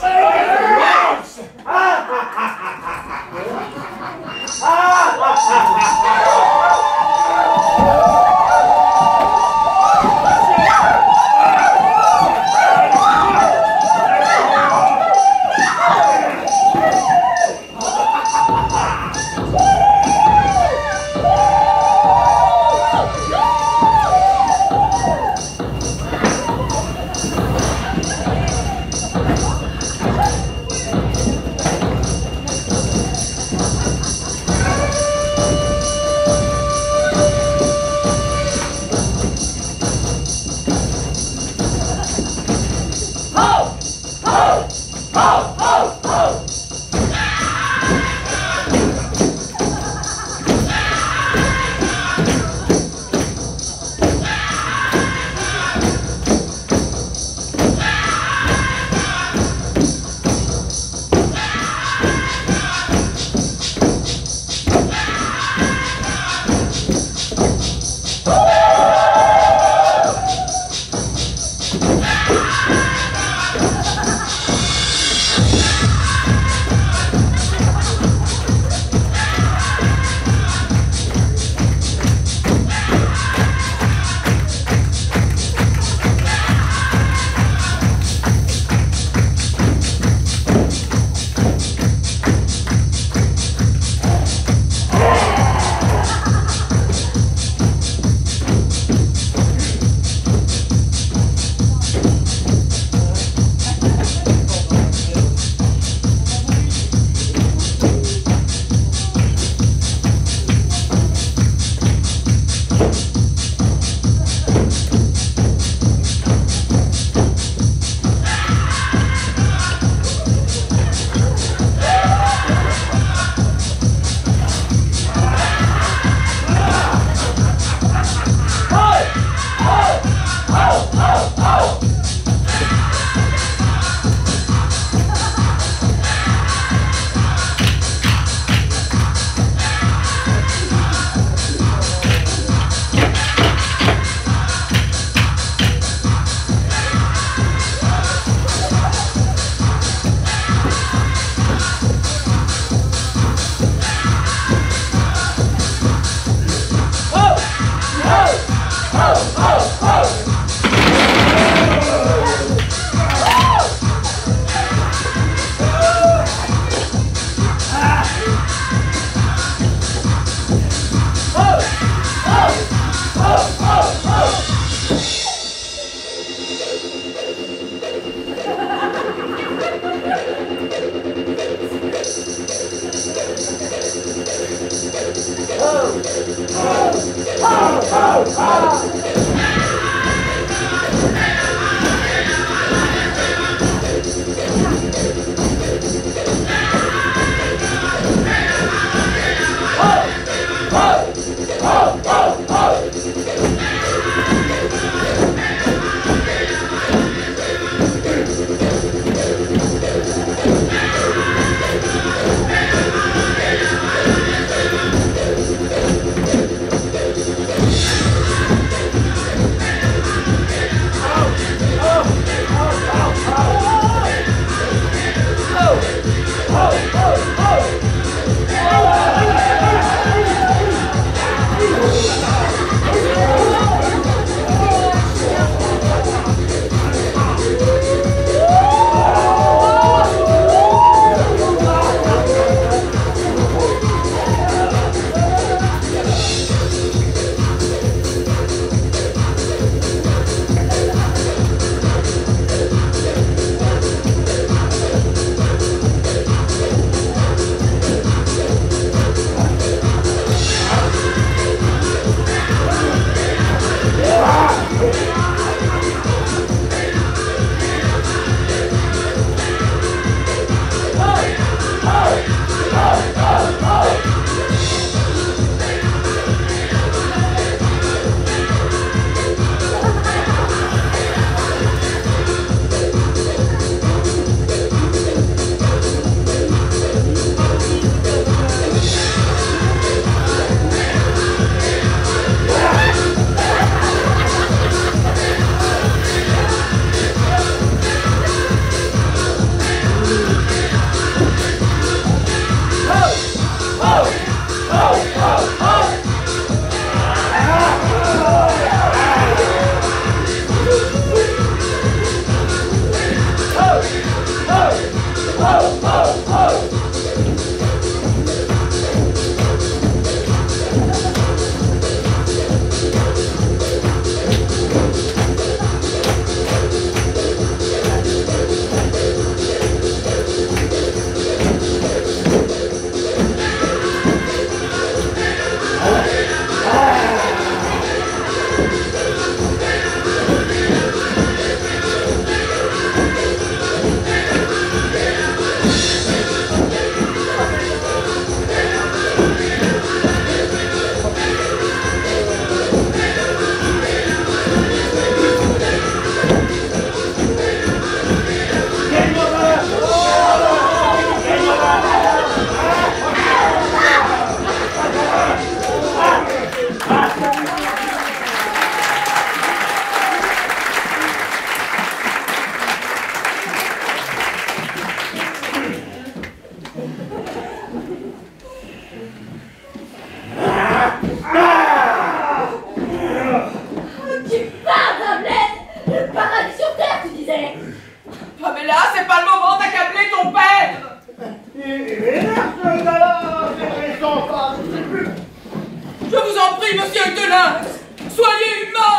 de lynx. Soyez humain.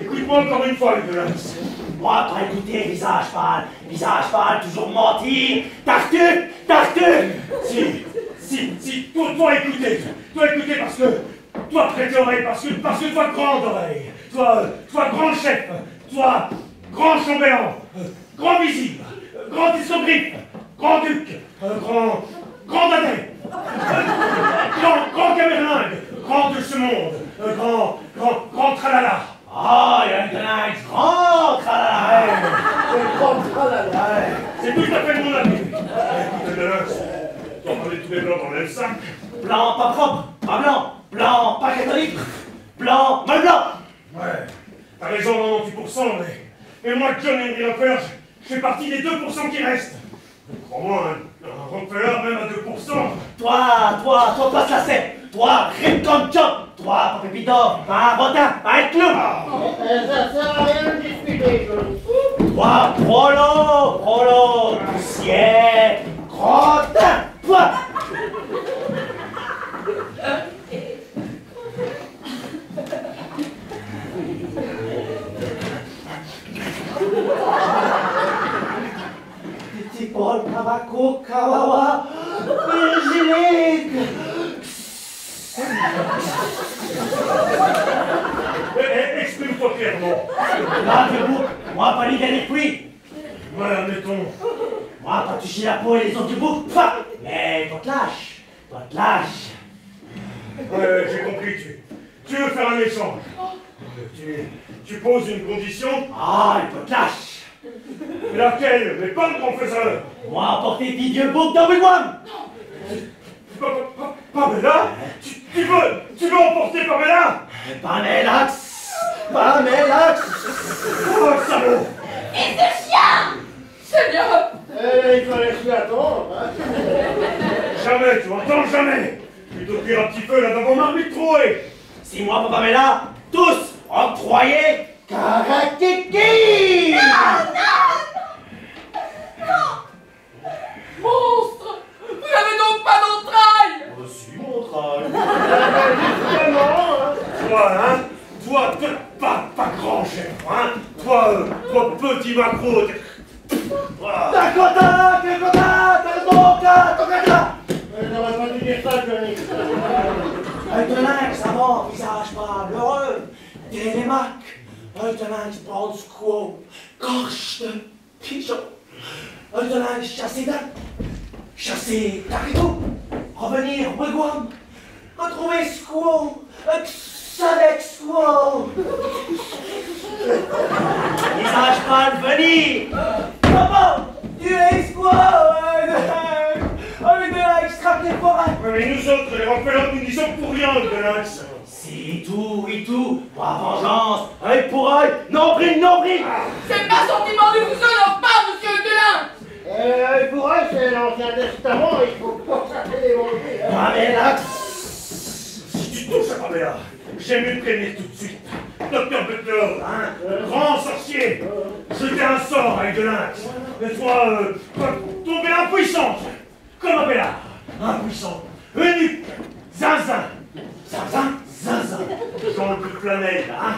Écoute-moi encore une fois, œil de lynx. Moi, pas écouter, visage pâle, toujours mentir. Tartuffe. Si, toi écoutez parce que, toi prêtez oreille, parce que toi grande oreille, toi grand chef, toi grand chambellan, grand vizir, grand isogriffe, grand duc, grand dadais, grand caméringue, grand de ce monde, grand tralala. Ah, il y a un lynx, grand tralala. C'est tout à fait mon avis. Écoute, de lynx, tu en parlais tous les blancs dans le même sac. Blanc, pas propre, pas blanc, blanc, pas catholique, blanc, mal blanc. Ouais, t'as raison dans 98%, mais moi, John Henry Rockefeller, je fais partie des 2% qui restent. Crois-moi, un Rockefeller, même à 2%. Toi, passe la scène. Toi, rip comme chop. Toi, pas pépidor, pas un botin, pas un clou. Ça sert à rien de discuter, Johnny. Toi, prolo, poussière, crottin. Toi. Petit Paul, Kawako, Kawawa, Virgilique. Exprime-toi clairement. Là, debout, moi, pas l'idée des fruits. Ouais, admettons. Moi, pas toucher la peau et les os du bouc. Mais toi te lâche. Ouais, j'ai compris, tu veux faire un échange. Tu poses une condition. Ah, il te lâche. Laquelle? Mais pas le professeur. Moi, emporter vieux bouc dans Wigwam. Pamela? Tu veux emporter Pamela? Pamela. Oh, salaud! Et ce chien! Seigneur. Il fallait s'y attendre, hein. Jamais, tu entends jamais. Plutôt cuire un petit peu là dans vos marmites trouées. Si moi, pas Pamela, tous octroyés Karakiki. Monstre. Vous n'avez donc pas d'entrailles. Oh, si, mon trail. Toi, pas grand chef, hein. Toi, petit macro. Dakota, J'aurais pas dû dire ça, Johnny. Un de lynx avant, visage pâle, heureux, télémaque. Un de lynx prend du squaw, gorge de pigeon. Un de lynx chasser Tarito, revenir Wigwam, retrouver squaw, avec squaw. Visage pâle, venir. Comment tu es squaw, un de lynx trappe les forêts. Mais nous autres, les Rockefeller, nous disons pour rien de lynx. Si, tout, pour vengeance, œil pour œil, nombril. Cet assentiment ne vous honore pas, monsieur Delin. Pour eux, c'est l'Ancien Testament, il faut pas que ça fait l'évangile. Pamela. Si tu touches à Pamela, j'aime mieux te prévenir tout de suite. Docteur Butler, grand sorcier, jeter un sort avec de lynx. Mais toi, tomber impuissante, comme Abélard, impuissant, eunuque, zinzin, Jean le plus flanel, hein,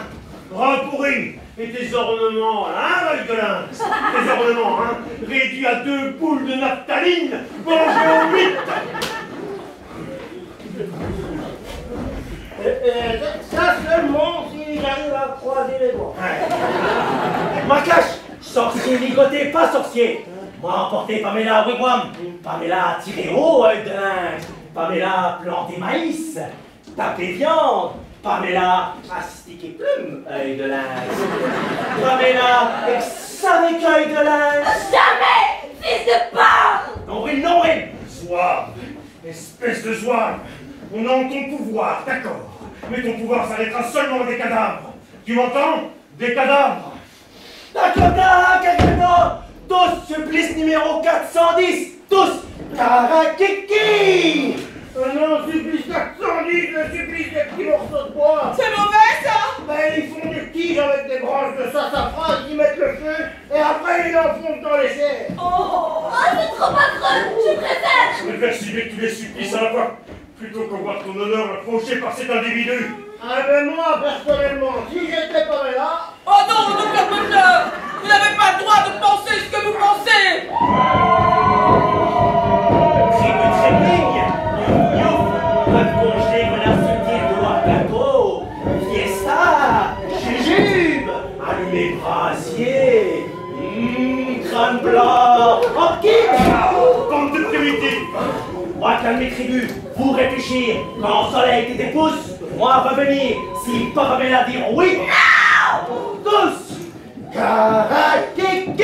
bras pourri, et tes ornements, hein, avec de lynx, tes ornements, hein, réduits à 2 boules de naphtaline, mangés au 8. Ça seulement si j'arrive à croiser les doigts. Macache, sorcier ligoté, pas sorcier. Moi emporté Pamela Wigwam, Pamela tiré haut, œil de lynx, Pamela planté maïs, tapé viande, Pamela astiqué plume, œil de lynx, Pamela avec œil de lynx. Jamais, fils de porc! Nombril. Zouave, espèce de zouave, on a ton pouvoir, d'accord, mais ton pouvoir s'arrêtera seulement des cadavres. Tu m'entends? Des cadavres. Dakota, tous supplice numéro 410, tous Karakiki. Non, supplice 410, le supplice des petits morceaux de bois. C'est mauvais, ça. Ben, ils font des tiges avec des branches de sassafras, ils y mettent le feu, et après ils l'enfoncent dans les serres. Oh, c'est trop affreux, je préfère! Je préfère si subir tous les supplices à la fois, plutôt que voir ton honneur approché par cet individu. Ah ben moi, personnellement, si j'étais pas là... Oh non, docteur Butler! Vous n'avez pas le droit de penser ce que vous pensez! Tribu, youf, pas de congé, menace de Roi Plateau, fiesta, jujube, allumé brasier, crâne blanc, orchide. Bande de primitifs! Moi, calme tribus, vous réfléchir, quand Soleil tes pouces, moi revenir, si Pamela dire oui, non, tous, Karakiki.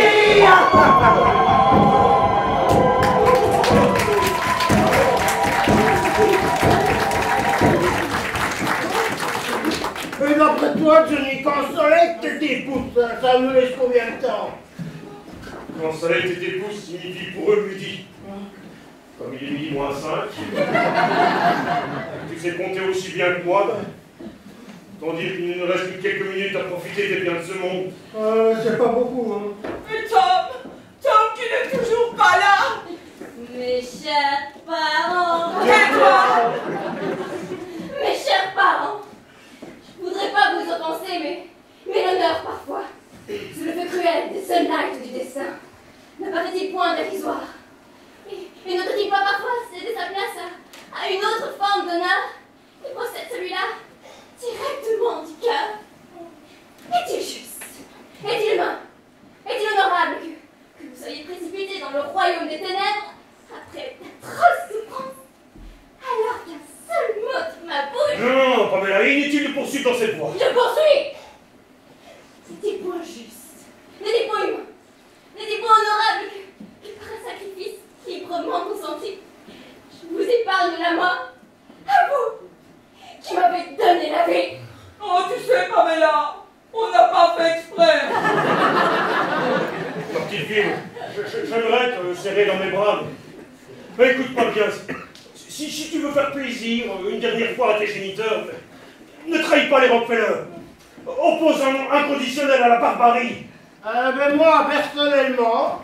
Et d'après toi, Johnny, quand Soleil t'était pousse, ça me laisse combien de temps? Quand Soleil tes pouces signifie pour eux midi. Comme il est midi moins 5. Tu sais compter aussi bien que moi. Tandis qu'il ne nous reste plus que quelques minutes à profiter des biens de ce monde. C'est pas beaucoup, hein. Et Tom qui n'est toujours pas là! Mes chers parents, Et toi? mes chers parents, je voudrais pas vous offenser, mais l'honneur parfois, sous le feu cruel des Sun Knights du destin, n'a pas fait point dérisoire. Et n'aurait-il pas parfois cédé sa place à une autre forme d'honneur et procède celui-là directement du cœur? Est-il juste? Est-il humain? Est-il honorable que vous soyez précipités dans le royaume des ténèbres après d'atroces souffrances alors qu'un seul mot de ma bouche? Non, Pamela, inutile de poursuivre dans cette voie. Je poursuis! N'était point juste, n'était point humain, n'était point honorable que par un sacrifice librement consenti. Je vous épargne la mort, à vous, qui m'avez donné la vie. Oh, tu sais, Pamela, on n'a pas fait exprès! Ma petite fille, j'aimerais te serrer dans mes bras. Mais écoute-moi bien, si tu veux faire plaisir une dernière fois à tes géniteurs, ne trahis pas les Rockefeller. Oppose un nom inconditionnel à la barbarie. Ben moi, personnellement...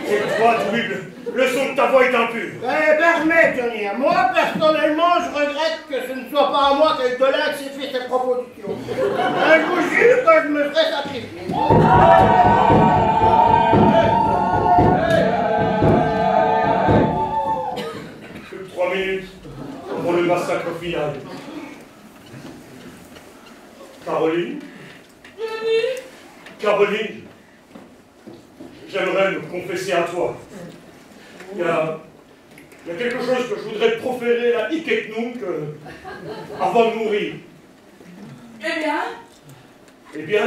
Et toi, Double, le son de ta voix est impur. Permets, Johnny, moi, personnellement, je regrette que ce ne soit pas à moi que Dolin s'est fait cette proposition. Je vous jure que je me ferai sacrifier. Plus que 3 minutes pour le massacre final. Caroline? Caroline, j'aimerais me confesser à toi. Il y a quelque chose que je voudrais te proférer là, hic et nunc, avant de mourir. Eh bien? Eh bien,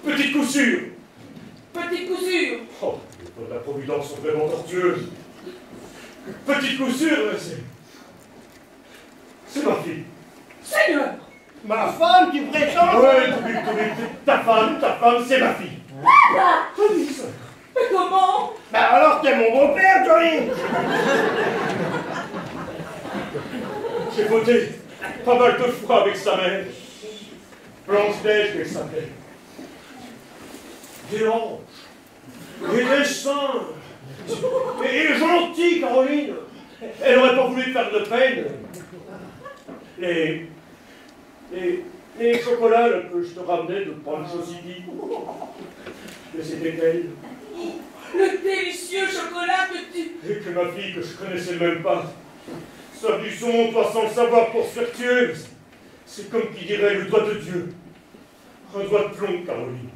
petite coup sûr. Petite coup sûre. Oh, les points de la Providence sont vraiment tortueuses. Petite coup sûr, c'est ma fille. Seigneur! Ma femme, tu prétends? Oui, ta femme, c'est ma fille. Oui, ça. Mais comment? Ben alors t'es mon beau-père, Johnny. J'ai voté pas mal de fois avec sa mère. Blanche-Neige, qu'elle s'appelait. Des anges, et des saints, et gentille Caroline. Elle n'aurait pas voulu te faire de peine. Les chocolats là, que je te ramenais de Pancho City, mais c'était elle. Le délicieux chocolat que tu... Et que ma fille, que je connaissais même pas, soit du son, toi sans le savoir pour se faire tuer. C'est comme qui dirait le doigt de Dieu. Un doigt de plomb, Caroline.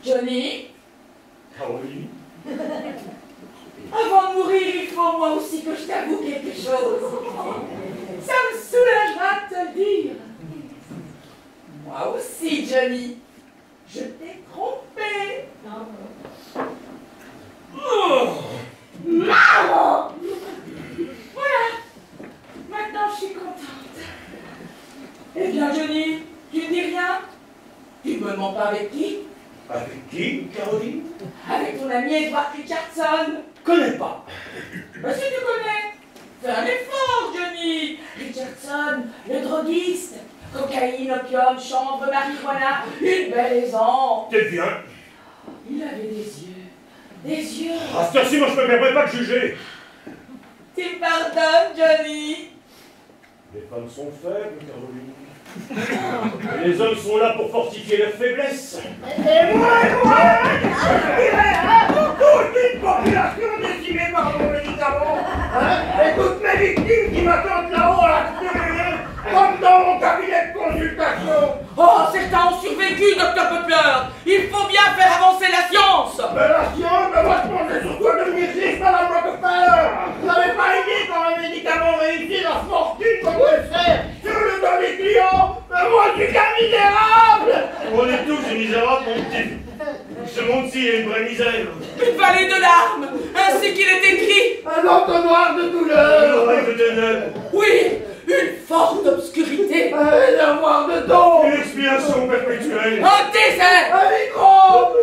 Johnny, Caroline? avant de mourir, il faut moi aussi que je t'avoue quelque chose. Ça me soulagera de te le dire. Moi aussi, Johnny, je t'ai trompé. Oh. Maman! Voilà, maintenant je suis contente. Eh bien, Johnny, tu ne dis rien? Tu ne me demandes pas avec qui? Avec qui, Caroline? Avec ton ami Edward Richardson. Connais pas. Mais si tu connais, fais un effort, Johnny. Richardson, le droguiste. Cocaïne, opium, chanvre, marijuana, une belle aisance. T'es bien. Il avait des yeux, les yeux. À cette heure-ci, moi, je me permets pas de juger. Tu me pardonnes, Johnny? Les femmes sont faibles, Caroline. Et les hommes sont là pour fortifier leurs faiblesses. Et moi, toute une population décimée par mon médicament, et toutes mes victimes qui m'attendent là-haut à la télé, comme dans mon cabinet de consultation. Oh, certains ont survécu, Dr Butler. Il faut bien faire avancer la science. Mais la science, mais moi je pensais surtout à devenir riche, Madame Rockefeller. Vous n'avez pas idée quand un médicament réussit la fortune qu'on peut faire sur le dos des clients. Mais moi je suis qu'un misérable. On est tous des misérables, mon petit. Ce monde-ci est une vraie misère. Une vallée de larmes, ainsi qu'il est écrit. Un entonnoir de Une douleur. oreille de ténèbres. Oui, une forte obscurité. Un réservoir de dons. Une expiation perpétuelle. Un désert. Un micro.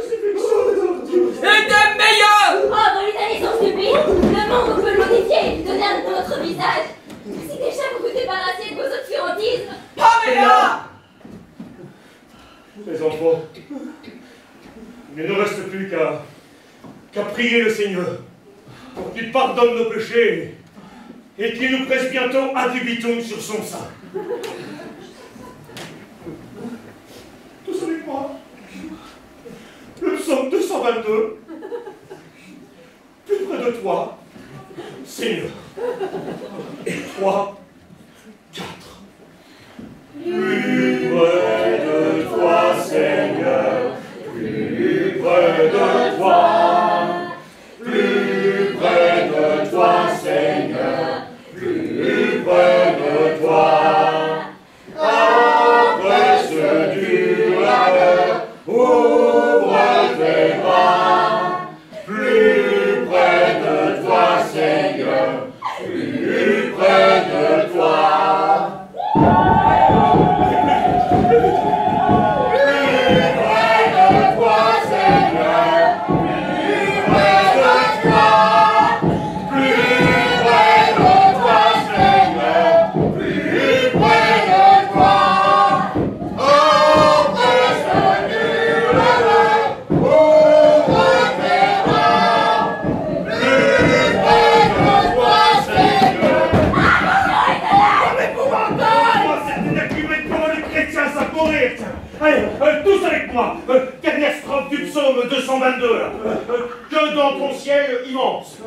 Et des meilleurs. Oh, dans une année sans stupide, le monde peut le modifier et donner un autre visage. Si déjà vous vous débarrassiez de vos obscurantismes. Pamela. Les enfants, il ne nous reste plus qu'à prier le Seigneur pour qu'il pardonne nos péchés et qu'il nous presse bientôt à débiton sur son sein. Tous avec moi. Le psaume 222. Plus près de toi, Seigneur. Et 3, 4. Plus près de toi, Seigneur, plus près de toi, plus près de toi, Seigneur, plus près de toi. Après ce dur labeur, ouvre tes bras, plus près de toi, Seigneur, plus près de toi. Allez, tous avec moi. Dernière strophe du psaume 222 là. Que dans ton ciel immense.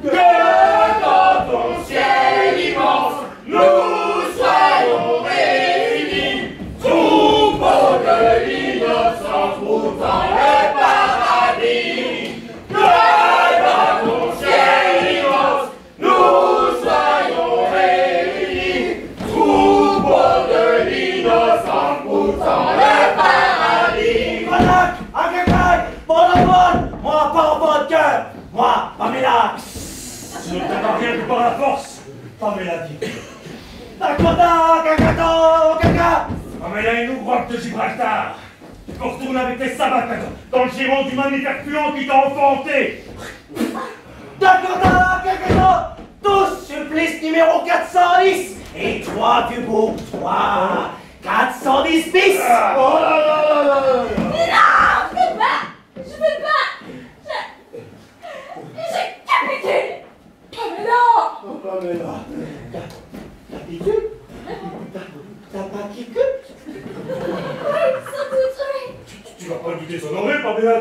Que dans ton ciel immense, nous soyons réunis. Troupeaux de l'innocence, troutant le paradis. Que dans ton ciel immense, nous soyons réunis. Troupeaux de l'innocence, troutant le paradis. Cognac, Agagag, Bonaparte, moi pas en bon cœur, moi, Pamela. Ce ne t'appartient que par la force, Pamela dit. Dakota, Gagato, Gaga. Pamela est une grotte de Gibraltar. Tu peux retourner avec tes sabbats dans le géant du mammifère puant qui t'a enfanté. Dakota, Gagato, tous supplice numéro 410. Et toi, du beau, toi, 410 bis. Oh là là là là là. Non, je peux pas. Je peux pas. Je capitule. Pamela. Oh Pamela. T'as piqué? T'as pas piqué? Oui, sans doute, oui. Tu vas pas nous déshonorer, Pamela.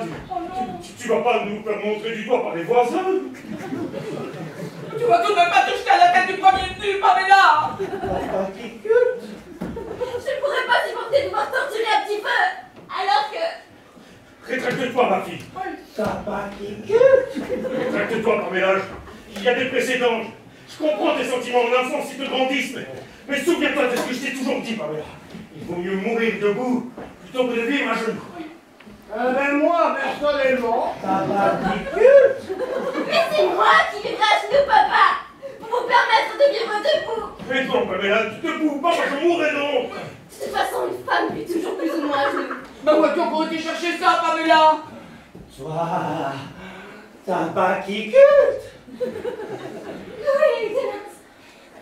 Tu vas pas nous faire montrer du doigt par les voisins. Tu vas tout de même pas te jeter à la tête du premier venu, Pamela. T'as pas piqué? Je ne pourrais pas supporter de voir torturer un petit peu. Alors que... Rétracte-toi, ma fille. T'as pas piqué? Rétracte-toi, Pamela. Il y a des précédents. Je comprends tes sentiments en enfance qui te grandissent, mais souviens-toi de ce que je t'ai toujours dit, Pamela. Il vaut mieux mourir debout plutôt que de vivre à genoux. Ben moi, personnellement, T'as pas piqué? Mais c'est moi qui vivrai à genoux, papa. Pour vous permettre de vivre debout. Et donc, Pamela, debout, pas, moi je mourrai donc. De toute façon, une femme vit toujours plus ou moins à genoux. Mais où as-tu encore été chercher ça, Pamela? Toi, t'as pas piqué? Oui, Excellence.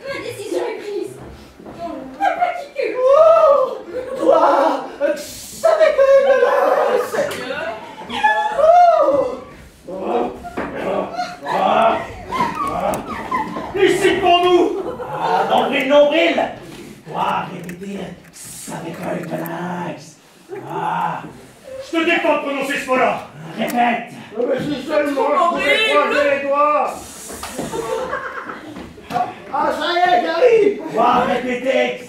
Ma décision est prise. Papa qui que... Oh, toi, ça fait que de la... Seigneur. Oh, oh nombril. Dois répéter avec un phalanx. Ah, Je te défends de prononcer ce mot-là. répète. Mais si seulement je pouvais croiser les doigts. Ah, ça y est, j'arrive. Dois répéter.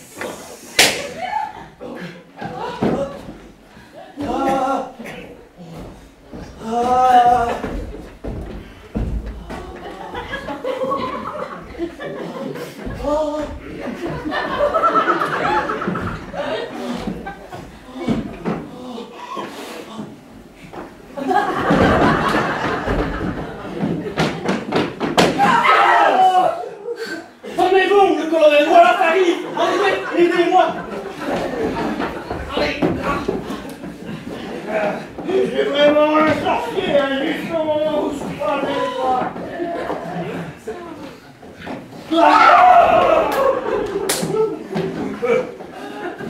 Formez-vous, le colonel Wallace arrive. Allez, aidez-moi. Allez. J'ai vraiment un sorcier, hein, juste au moment où je croise les doigts.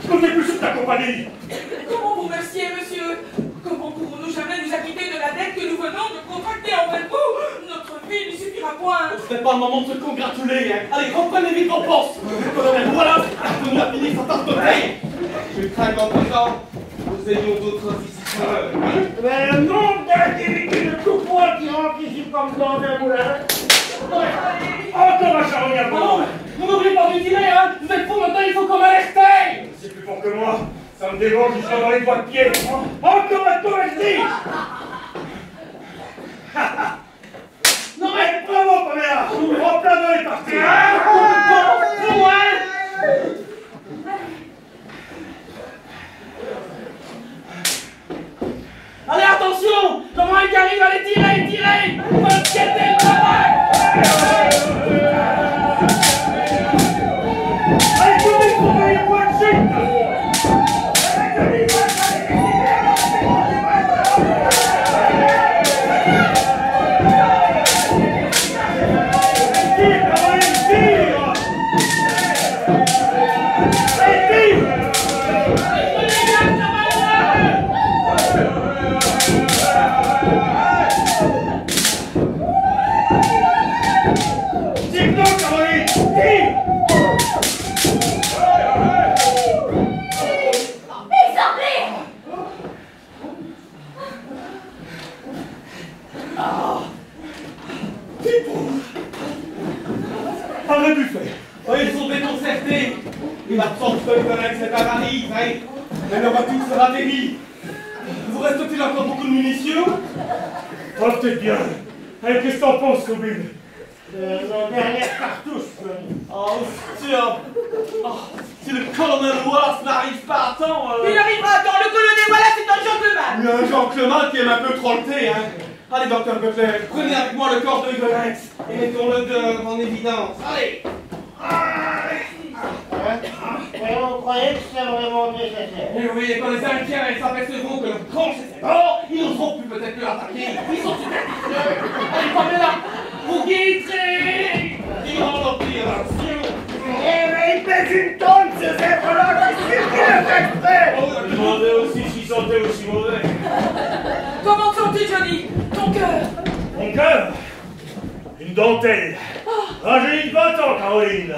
Je comptais plus sur ta compagnie. Comment vous remercier, monsieur? Comment pourrons-nous jamais nous acquitter de la dette que nous venons de contracter envers vous? Notre vie n'y suffira point. Ce n'est pas le moment de se congratuler, hein. Allez, reprenez vite vos postes. Le colonel Wallace a nous a fini sa tasse de thé. Je crains qu'entre-temps, nous ayons d'autres visiteurs. Hein? Mais le nombre d'individus de tout poids qui rentrent ici comme dans un moulin. Encore un charognard pour moi. Vous n'oubliez pas de tirer, hein. Vous êtes fous, maintenant il faut comme alerter. C'est plus fort que moi. Ça me dérange jusqu'à dans les doigts de pied. Encore un touriste. Non mais bravo, Pamela. En plein dans les parties. Vous, hein. Allez, attention! Comment il arrive à les tirer, tirer! Faites le travail! Allez, tournez pour faire les points de chute. Arrête du fait! Oh, ils sont déconcertés! Il absente feuille avec cette avarie, hein? Mais leur atout sera démis! Vous reste-t-il encore beaucoup de munitions? Oh, peut-être bien. Allez, qu'est-ce que t'en penses, Robin? Nos dernières cartouches, Johnny. Oh, tiens! Oh, si le colonel Wallace n'arrive pas à temps... Il arrivera à temps, le colonel Wallace est un gentleman. Il y a un gentleman qui aime un peu trop le thé, hein? Allez, docteur Butler, prenez avec moi le corps de Golex et mettons-le en évidence. Allez! Mais on croyait que c'était vraiment nécessaire. Et oui, et quand les Indiens s'apercevront que le branche est mort, ils n'oseront plus peut-être le attaquer. Ils sont superstitieux. Allez, Pamela, vous guetterez! Durant l'opération. Eh mais il pèse une tonne, ce zèbre-là, qui suit le fait exprès. Je me demandais aussi s'il sentait aussi mauvais. Comment sens-tu, Johnny? Ton cœur? Mon cœur? Une dentelle. Rajeuni de 20 ans, Caroline.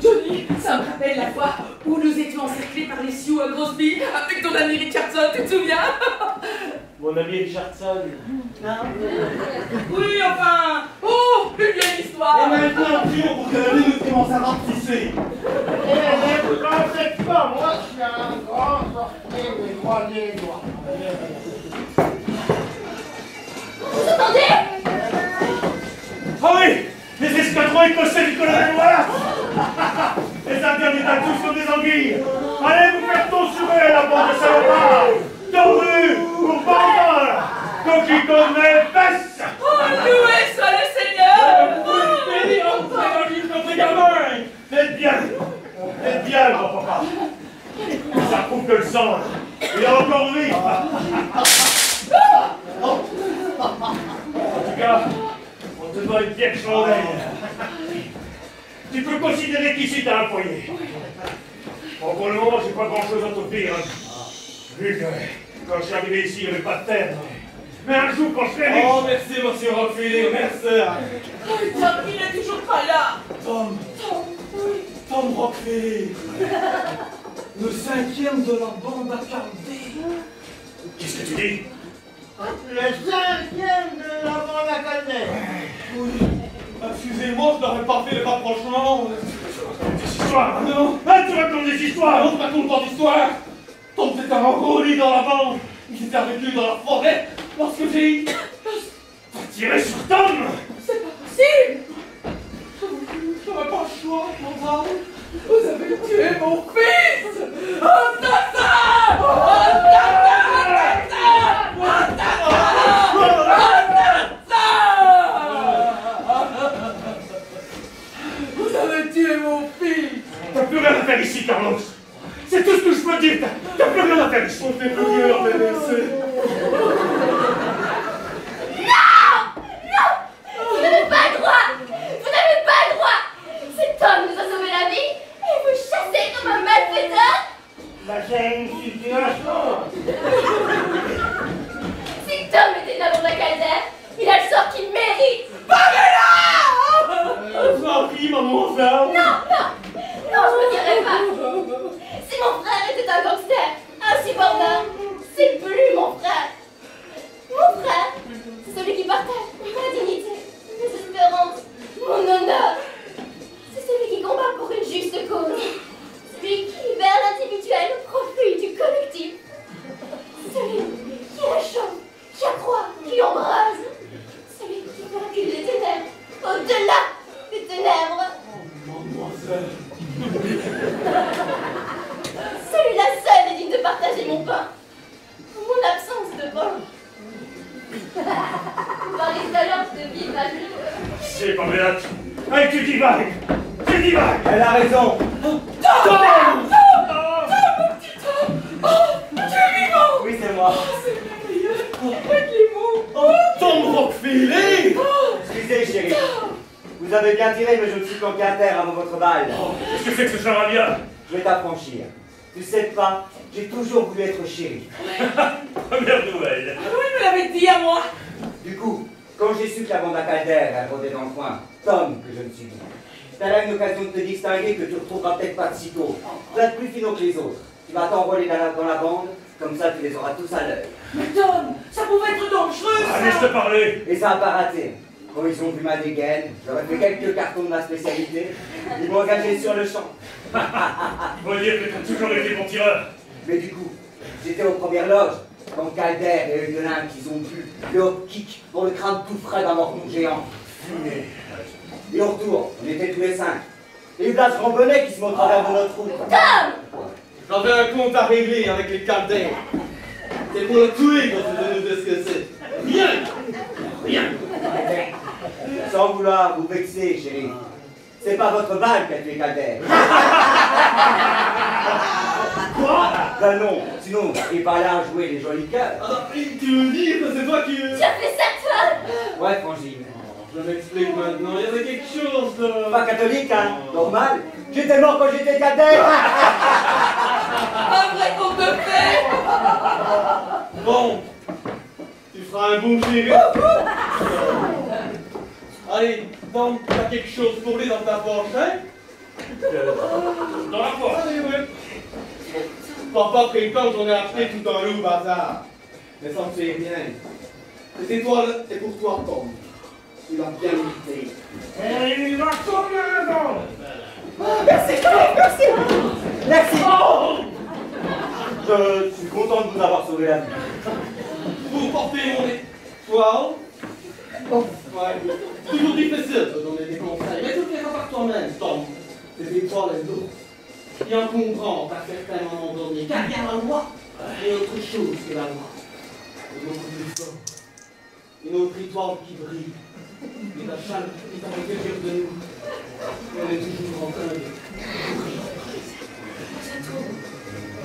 Johnny, ça me rappelle la fois où nous étions encerclés par les Sioux à Grosby avec ton ami Richardson, tu te souviens? Mon ami Richardson. Oui, enfin... Oh, une vieille Et histoire. maintenant, prions pour que la nuit nous commence à rapetisser. Eh mais vous en faites pas, moi je suis un grand sorcier de croiser les doigts. Vous entendez? Ah oui, les escadrons écossais du colonel Wallace. Les Indiens détalent tous comme des anguilles. Allez vous faire tonsurer, la bande de salopards. Tordus, pour bandeurs, coquilles mes fesses. Oh, loué soit le Seigneur. Faites bien, grand papa. Ça prouve que le sang, il est encore vif. En tout cas, on te doit une vieille chandelle. Tu peux considérer qu'ici t'as un foyer. Bon, pour le moment, j'ai pas grand-chose à t'offrir. Vu que quand je suis arrivé ici, il n'y avait pas de terre. Mais un jour, quand je serai riche... Oh, merci, monsieur Rockefeller, merci. Oh, il est toujours pas là. Tom, Tom, oui. Tom Rockefeller, le 5e de la bande à Calder. Qu'est-ce que tu dis? Le 5e de la bande à Calder. Oui, excusez-moi, je n'aurais pas fait le rapprochement. Des histoires. Non, Ah, tu racontes des histoires. non, je raconte pas d'histoire. Tom s'était enrôlé dans la bande. Il s'était avec lui dans la forêt lorsque j'ai... T'as tiré sur Tom. C'est pas possible! J'avais pas le choix, mon frère. Vous avez tué mon fils! Assassin! Vous avez tué mon fils! T'as plus rien à faire ici, Carlos. C'est tout ce que je peux dire. T'as plus rien à faire ici. On fait plus que leur laisser. Vous n'avez pas le droit! Vous n'avez pas le droit! Cet homme nous a sauvé la vie et vous chassez comme un malfaiteur! Bah, c'est une situation. Si Tom était de la bande à Calder, il a le sort qu'il mérite! Je vous en prie, mademoiselle. Non, je me dirais pas! Si mon frère était un gangster, un cyborg, c'est plus mon frère! Mon frère, c'est celui qui partage ma dignité, mes espérances, mon honneur! C'est celui qui combat pour une juste cause! Celui qui libère l'individuel au profit du collectif! Celui qui a chaud, qui accroît, qui embrase! Celui qui vaincue les ténèbres, au-delà des ténèbres! Mademoiselle. Celui-là seul est digne de partager mon pain. Mon absence de pain. Par l'expérience de vie, ma vie. C'est pas vrai. Allez, tu divagues. Tu divagues. Elle a raison. Oui, c'est moi. Tom Rockefeller. Excusez, chérie. Vous avez bien tiré, mais je me suis planqué à terre avant votre balle. Qu'est-ce que c'est que ce charabia? Je vais t'affranchir. Tu sais pas, j'ai toujours voulu être shérif. Première nouvelle. Vous me l'avez dit à moi! Du coup, quand j'ai su que la bande à Calder elle rôdait dans le coin, Tom, que je me suis dit, t'as là une occasion de te distinguer que tu retrouveras peut-être pas de sitôt. Tu vas être plus finot que les autres. Tu vas t'enrôler dans la bande, comme ça tu les auras tous à l'œil. Mais Tom, ça pouvait être dangereux, Ah, laisse-te ça! parler. Et ça n'a pas raté. Quand ils ont vu ma dégaine, j'aurais fait quelques cartons de ma spécialité, ils m'ont engagé sur le champ. Faut dire que t'as toujours été bon tireur. Mais du coup, j'étais aux premières loges, quand Calder et Huguelin qu'ils ont vu le hop kick pour le crâne tout frais d'un mormon géant. Fumé. Et au retour, on était tous les 5. Et Blas Rambonnet qui se met au travers de notre route. J'avais un compte à régler avec les Calder. C'est pour le tuer quand vous nous dire ce que c'est. Rien. Rien. Sans vouloir vous vexer, chérie. C'est pas votre balle qui a tué Calder. Quoi? Ben non, sinon, il va là jouer les jolis cœurs. Alors, tu veux dire que c'est toi qui... Tu as fait ça, toi! Ouais, frangine. Je m'explique maintenant, il y avait quelque chose de... Pas catholique, hein, normal. J'étais mort quand j'étais Calder. Un vrai conte de fées! Bon, tu feras un bon shérif. Allez, donc, t'as quelque chose pour lui dans ta poche, hein? Dans la poche. Allez, ouais. Papa prétend qu'on a acheté tout dans l'eau au bazar. Mais ça me fait rien. Cette étoile est pour toi, Tom. Tu l'as bien mérité. Et il va tomber dedans. Merci, merci. Merci. Je suis content de vous avoir sauvé la vie. Vous portez mon étoile. Ouais. Toujours difficile de donner des conseils, mais tu le feras par toi-même, Tom. Cette étoile est l'eau. Et on comprend à certains moments donnés car il y a la loi et autre chose que la loi. Une autre plus fort. Une autre étoile qui brille. Et la chaleur est à l'intérieur de nous. Et on est toujours en train de...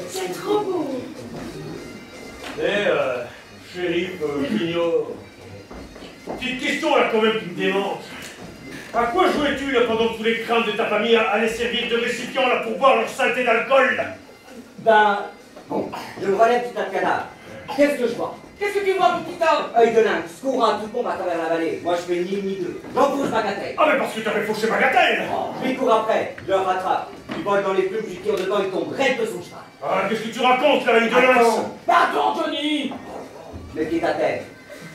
C'est trop beau! Shérif, j'ignore. Petite question là quand même qui me démente. À quoi jouais-tu là pendant que tous les crânes de ta famille allaient servir de récipient là pour boire leur saleté d'alcool? Ben, bon, je me relève du tas de cadavres. Qu'est-ce que je vois? Qu'est-ce que tu vois, mon petit homme? Œil de lynx, courant à tout pompe à travers la vallée. Moi, je fais ni une ni deux. J'enfonce Bagatelle. Ah mais parce que t'avais fauché Bagatelle. Je lui cours après, je le rattrape. Tu voles dans les plumes, tu tires dedans, il tombe raide de son cheval. Ah, qu'est-ce que tu racontes là, une violence? Pardon, Johnny. Mets ta tête.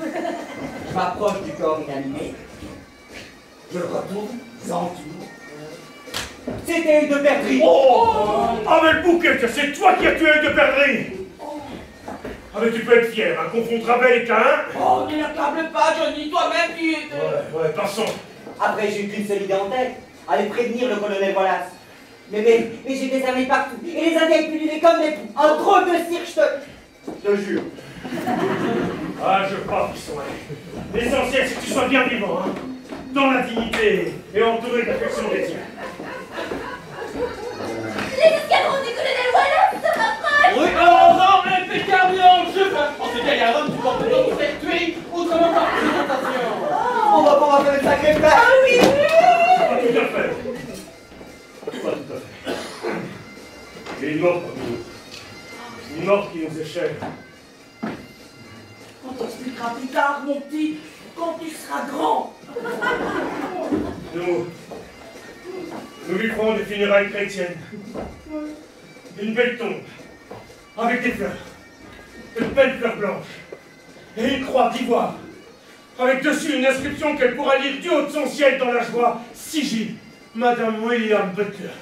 Je m'approche du corps inanimé. Je le retourne, j'entoure. C'était une de perdrix. Oh! Ah, mais le bouquet, c'est toi qui as tué une de perdrix! Ah, mais tu peux être fier, hein, confondre Abel et Caïn. Oh, ne l'accable pas, Johnny, toi-même tu étais... Ouais, passons. Après, j'ai qu'une seule idée en tête. Aller prévenir le colonel Wallace. Mais j'ai des armées partout. Et les Indiens pullulaient comme des poux. Un drôle de cirque, je te jure. Ah, je crois qu'ils sont là. L'essentiel, c'est que tu sois bien vivant, hein, dans la dignité et entouré de l'affection des tiens. Les escadrons du colonel Wallace se rapprochent. Oui, oh non, impeccable, je pensais qu'il y a un homme qui porte le nom de cette tuerie, autrement par présentation. On va pouvoir faire une sacrée fête. Ah oui, oui. Pas tout à fait. Pas tout à fait. Il est mort parmi nous. Une mort qui nous est chère. On t'expliquera plus tard, mon petit, quand tu seras grand. Nous lui ferons des funérailles chrétiennes. Une belle tombe, avec des fleurs, de belles fleurs blanches, et une croix d'ivoire, avec dessus une inscription qu'elle pourra lire du haut de son ciel dans la joie. Sigil, Madame William Butler.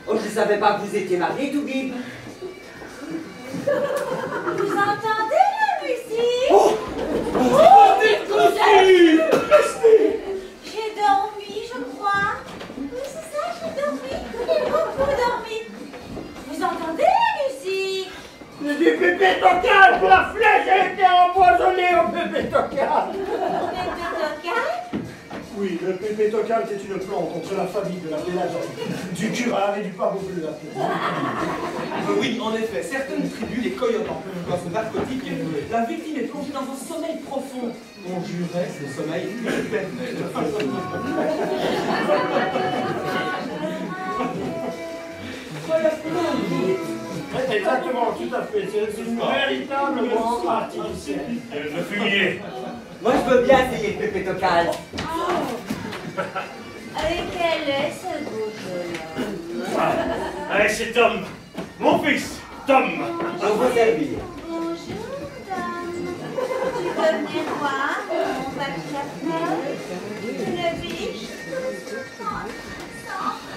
Oh, je ne savais pas que vous étiez marié, Toubib. Vous entendez la musique? Oh, J'ai dormi, je crois. Oui, c'est ça, j'ai dormi. J'ai beaucoup dormi. Vous entendez la musique? C'est du pépé tocal, la flèche a été empoisonnée au pépé tocal. Oui, le pépé tocal, c'est une plante contre la famille de la mélangerie, du curare et du pavot bleu. Oui, en effet, certaines tribus, les coyotes en dans ce narcotique, la victime est plongée dans un sommeil profond. On jurait ce sommeil éternel. Exactement, tout à fait. C'est une véritable mort artificielle. Le fumier. Moi, je veux bien essayer le pépé tocal. Avec quel est ce beau jeune Allez, c'est Tom. Mon fils, Tom. On vous servir. Bonjour, Tom. Tu peux venir voir mon papier à fleurs? Le biche?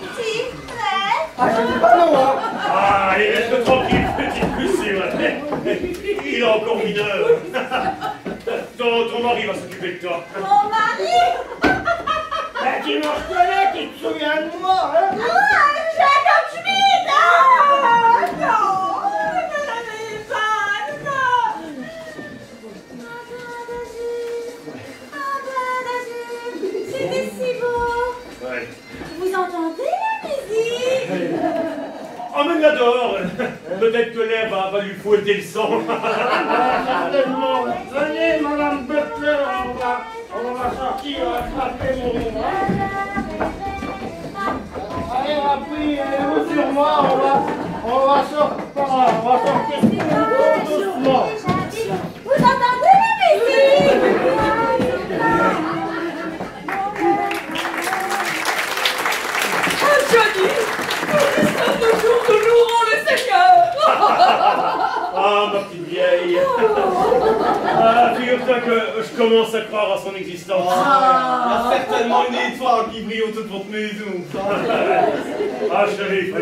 Petit frère? Ah, je suis pas loin. Ah, allez, laisse-le tranquille, petite poussée, ouais. Il est encore mineur. Ton mari va s'occuper de toi. Mon mari? Mais tu me reconnais, tu te souviens de moi, hein? Ah, Jacob Schmidt! Ah, non! Ne l'avez pas, non! Un bras d'azur, c'était si beau! Ouais. Vous entendez la musique? Emmène-la dehors. Peut-être que l'air va lui fouetter le sang. Certainement. Venez, Madame Butler, on va sortir attraper mon bras. Allez, appuyez-vous sur moi, on va sortir tout doucement. Vous entendez la musique? Ah, Johnny, nous louerons le Seigneur. Ah, ma petite vieille. Ah, figure-toi que je commence à croire à son existence. Il y a certainement une étoile qui brille autour de votre maison. Ah, chérie,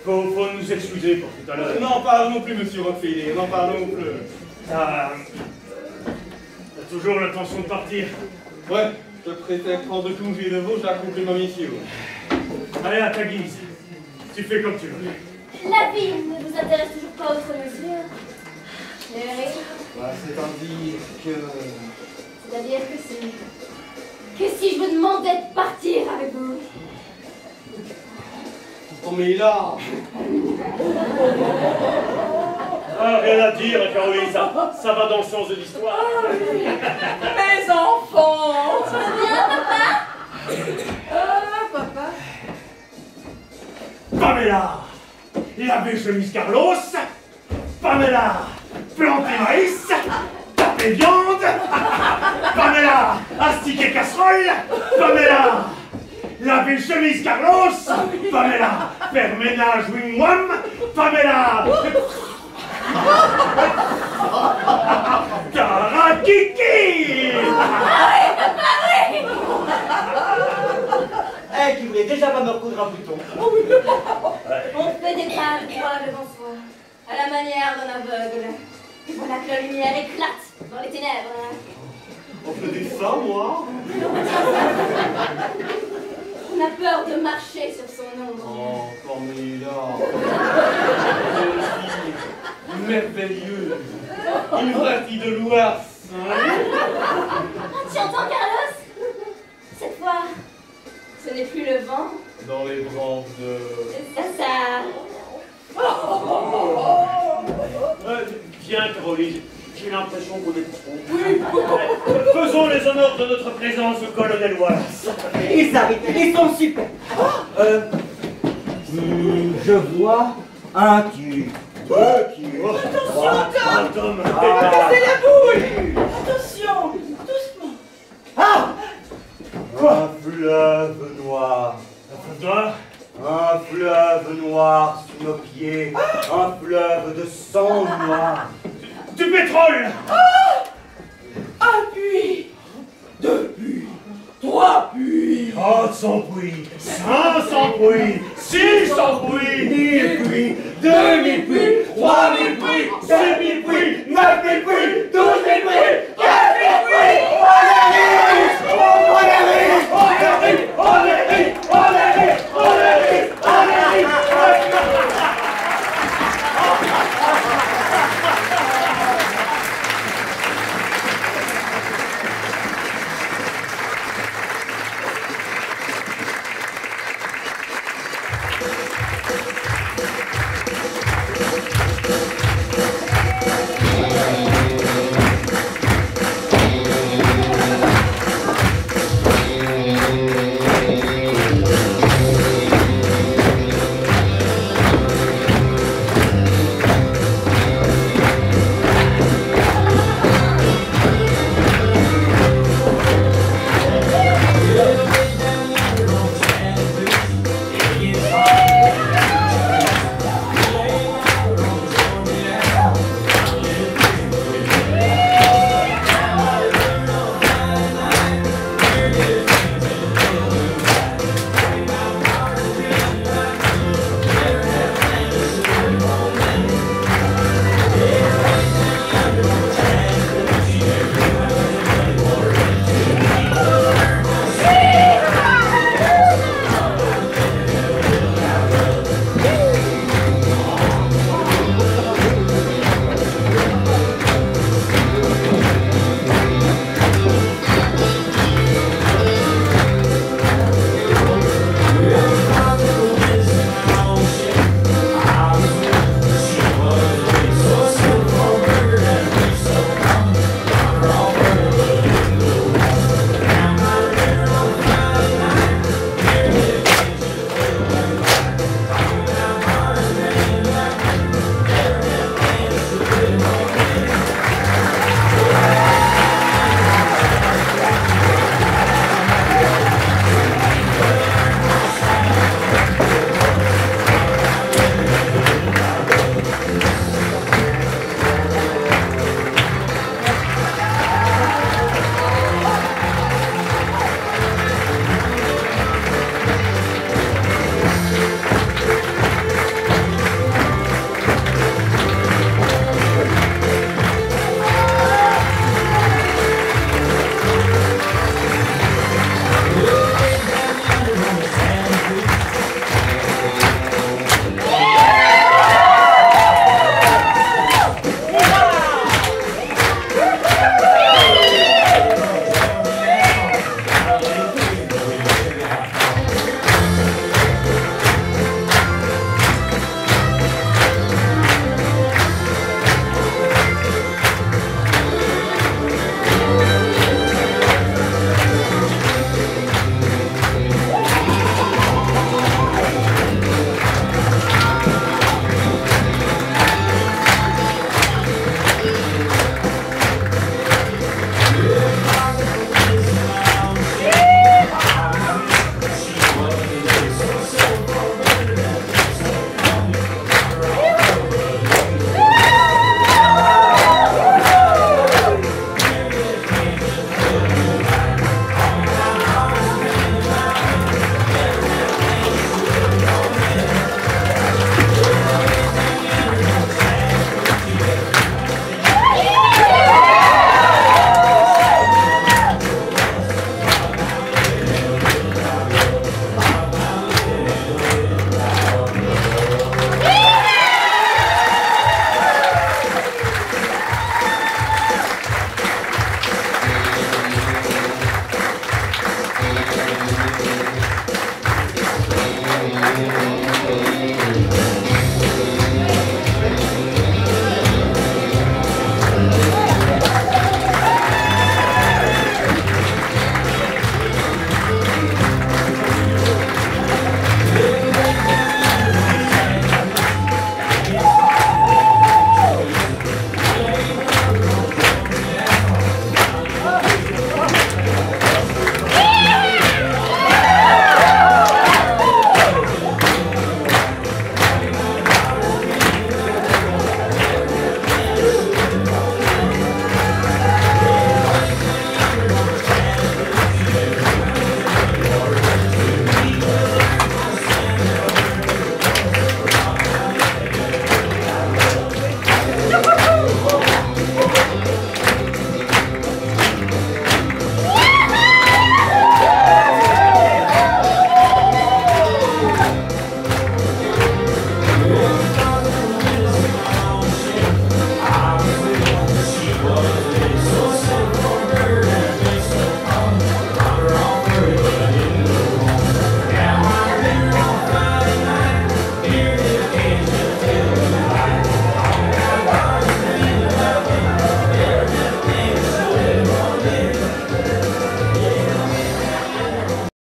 faut nous excuser pour tout à l'heure. N'en parlons plus, monsieur Rockefeller, n'en parlons plus. T'as toujours l'intention de partir. Ouais, je préfère prendre congé de vous, j'ai accompli ma mission. Allez, à ta guise. Tu fais comme tu veux. La vie ne vous intéresse toujours pas autre mesure. Chérie, C'est-à-dire que... c'est-à-dire que si je vous demandais de partir avec vous. Oh mais là... Ah, rien à dire, Caroline, ça va dans le sens de l'histoire. Mes enfants. Tu veux bien, papa? Papa. Pamela, laver chemise Carlos. Pamela, planter maïs. Taper viande. Pamela, astiquer casserole. Pamela, lave-chemise Carlos, Pamela, faire ménage wing-wam, Pamela, Tarakiki. Eh, qui voulait déjà pas me recoudre un bouton. On fait des pas droits devant soi, à la manière d'un aveugle. Et voilà que la lumière éclate dans les ténèbres. On fait des ça, moi. On a peur de marcher sur son ombre. Oh, Pamela. Une merveilleuse. Une vraie fille de l'Ouest. Ah, tu entends, Carlos? Cette fois, ce n'est plus le vent. Dans les branches de... C'est ça. Viens, Caroline, j'ai l'impression qu'on est trop. Faisons les honneurs de notre présence au colonel Wallace. Ils arrivent, ils sont super. Je vois un cul, deux culs. Attention, Tom! Tom. Cassez la boule! Attention! Doucement! Ah! Quoi? Un fleuve noir. Toi? Un fleuve noir sous nos pieds. Un fleuve de sang noir. Du pétrole! Un puits! Deux puits! Trois puits! 400 puits, 500 puits, 600 puits, 1000 puits, 2000 puits, 3000 puits, 5000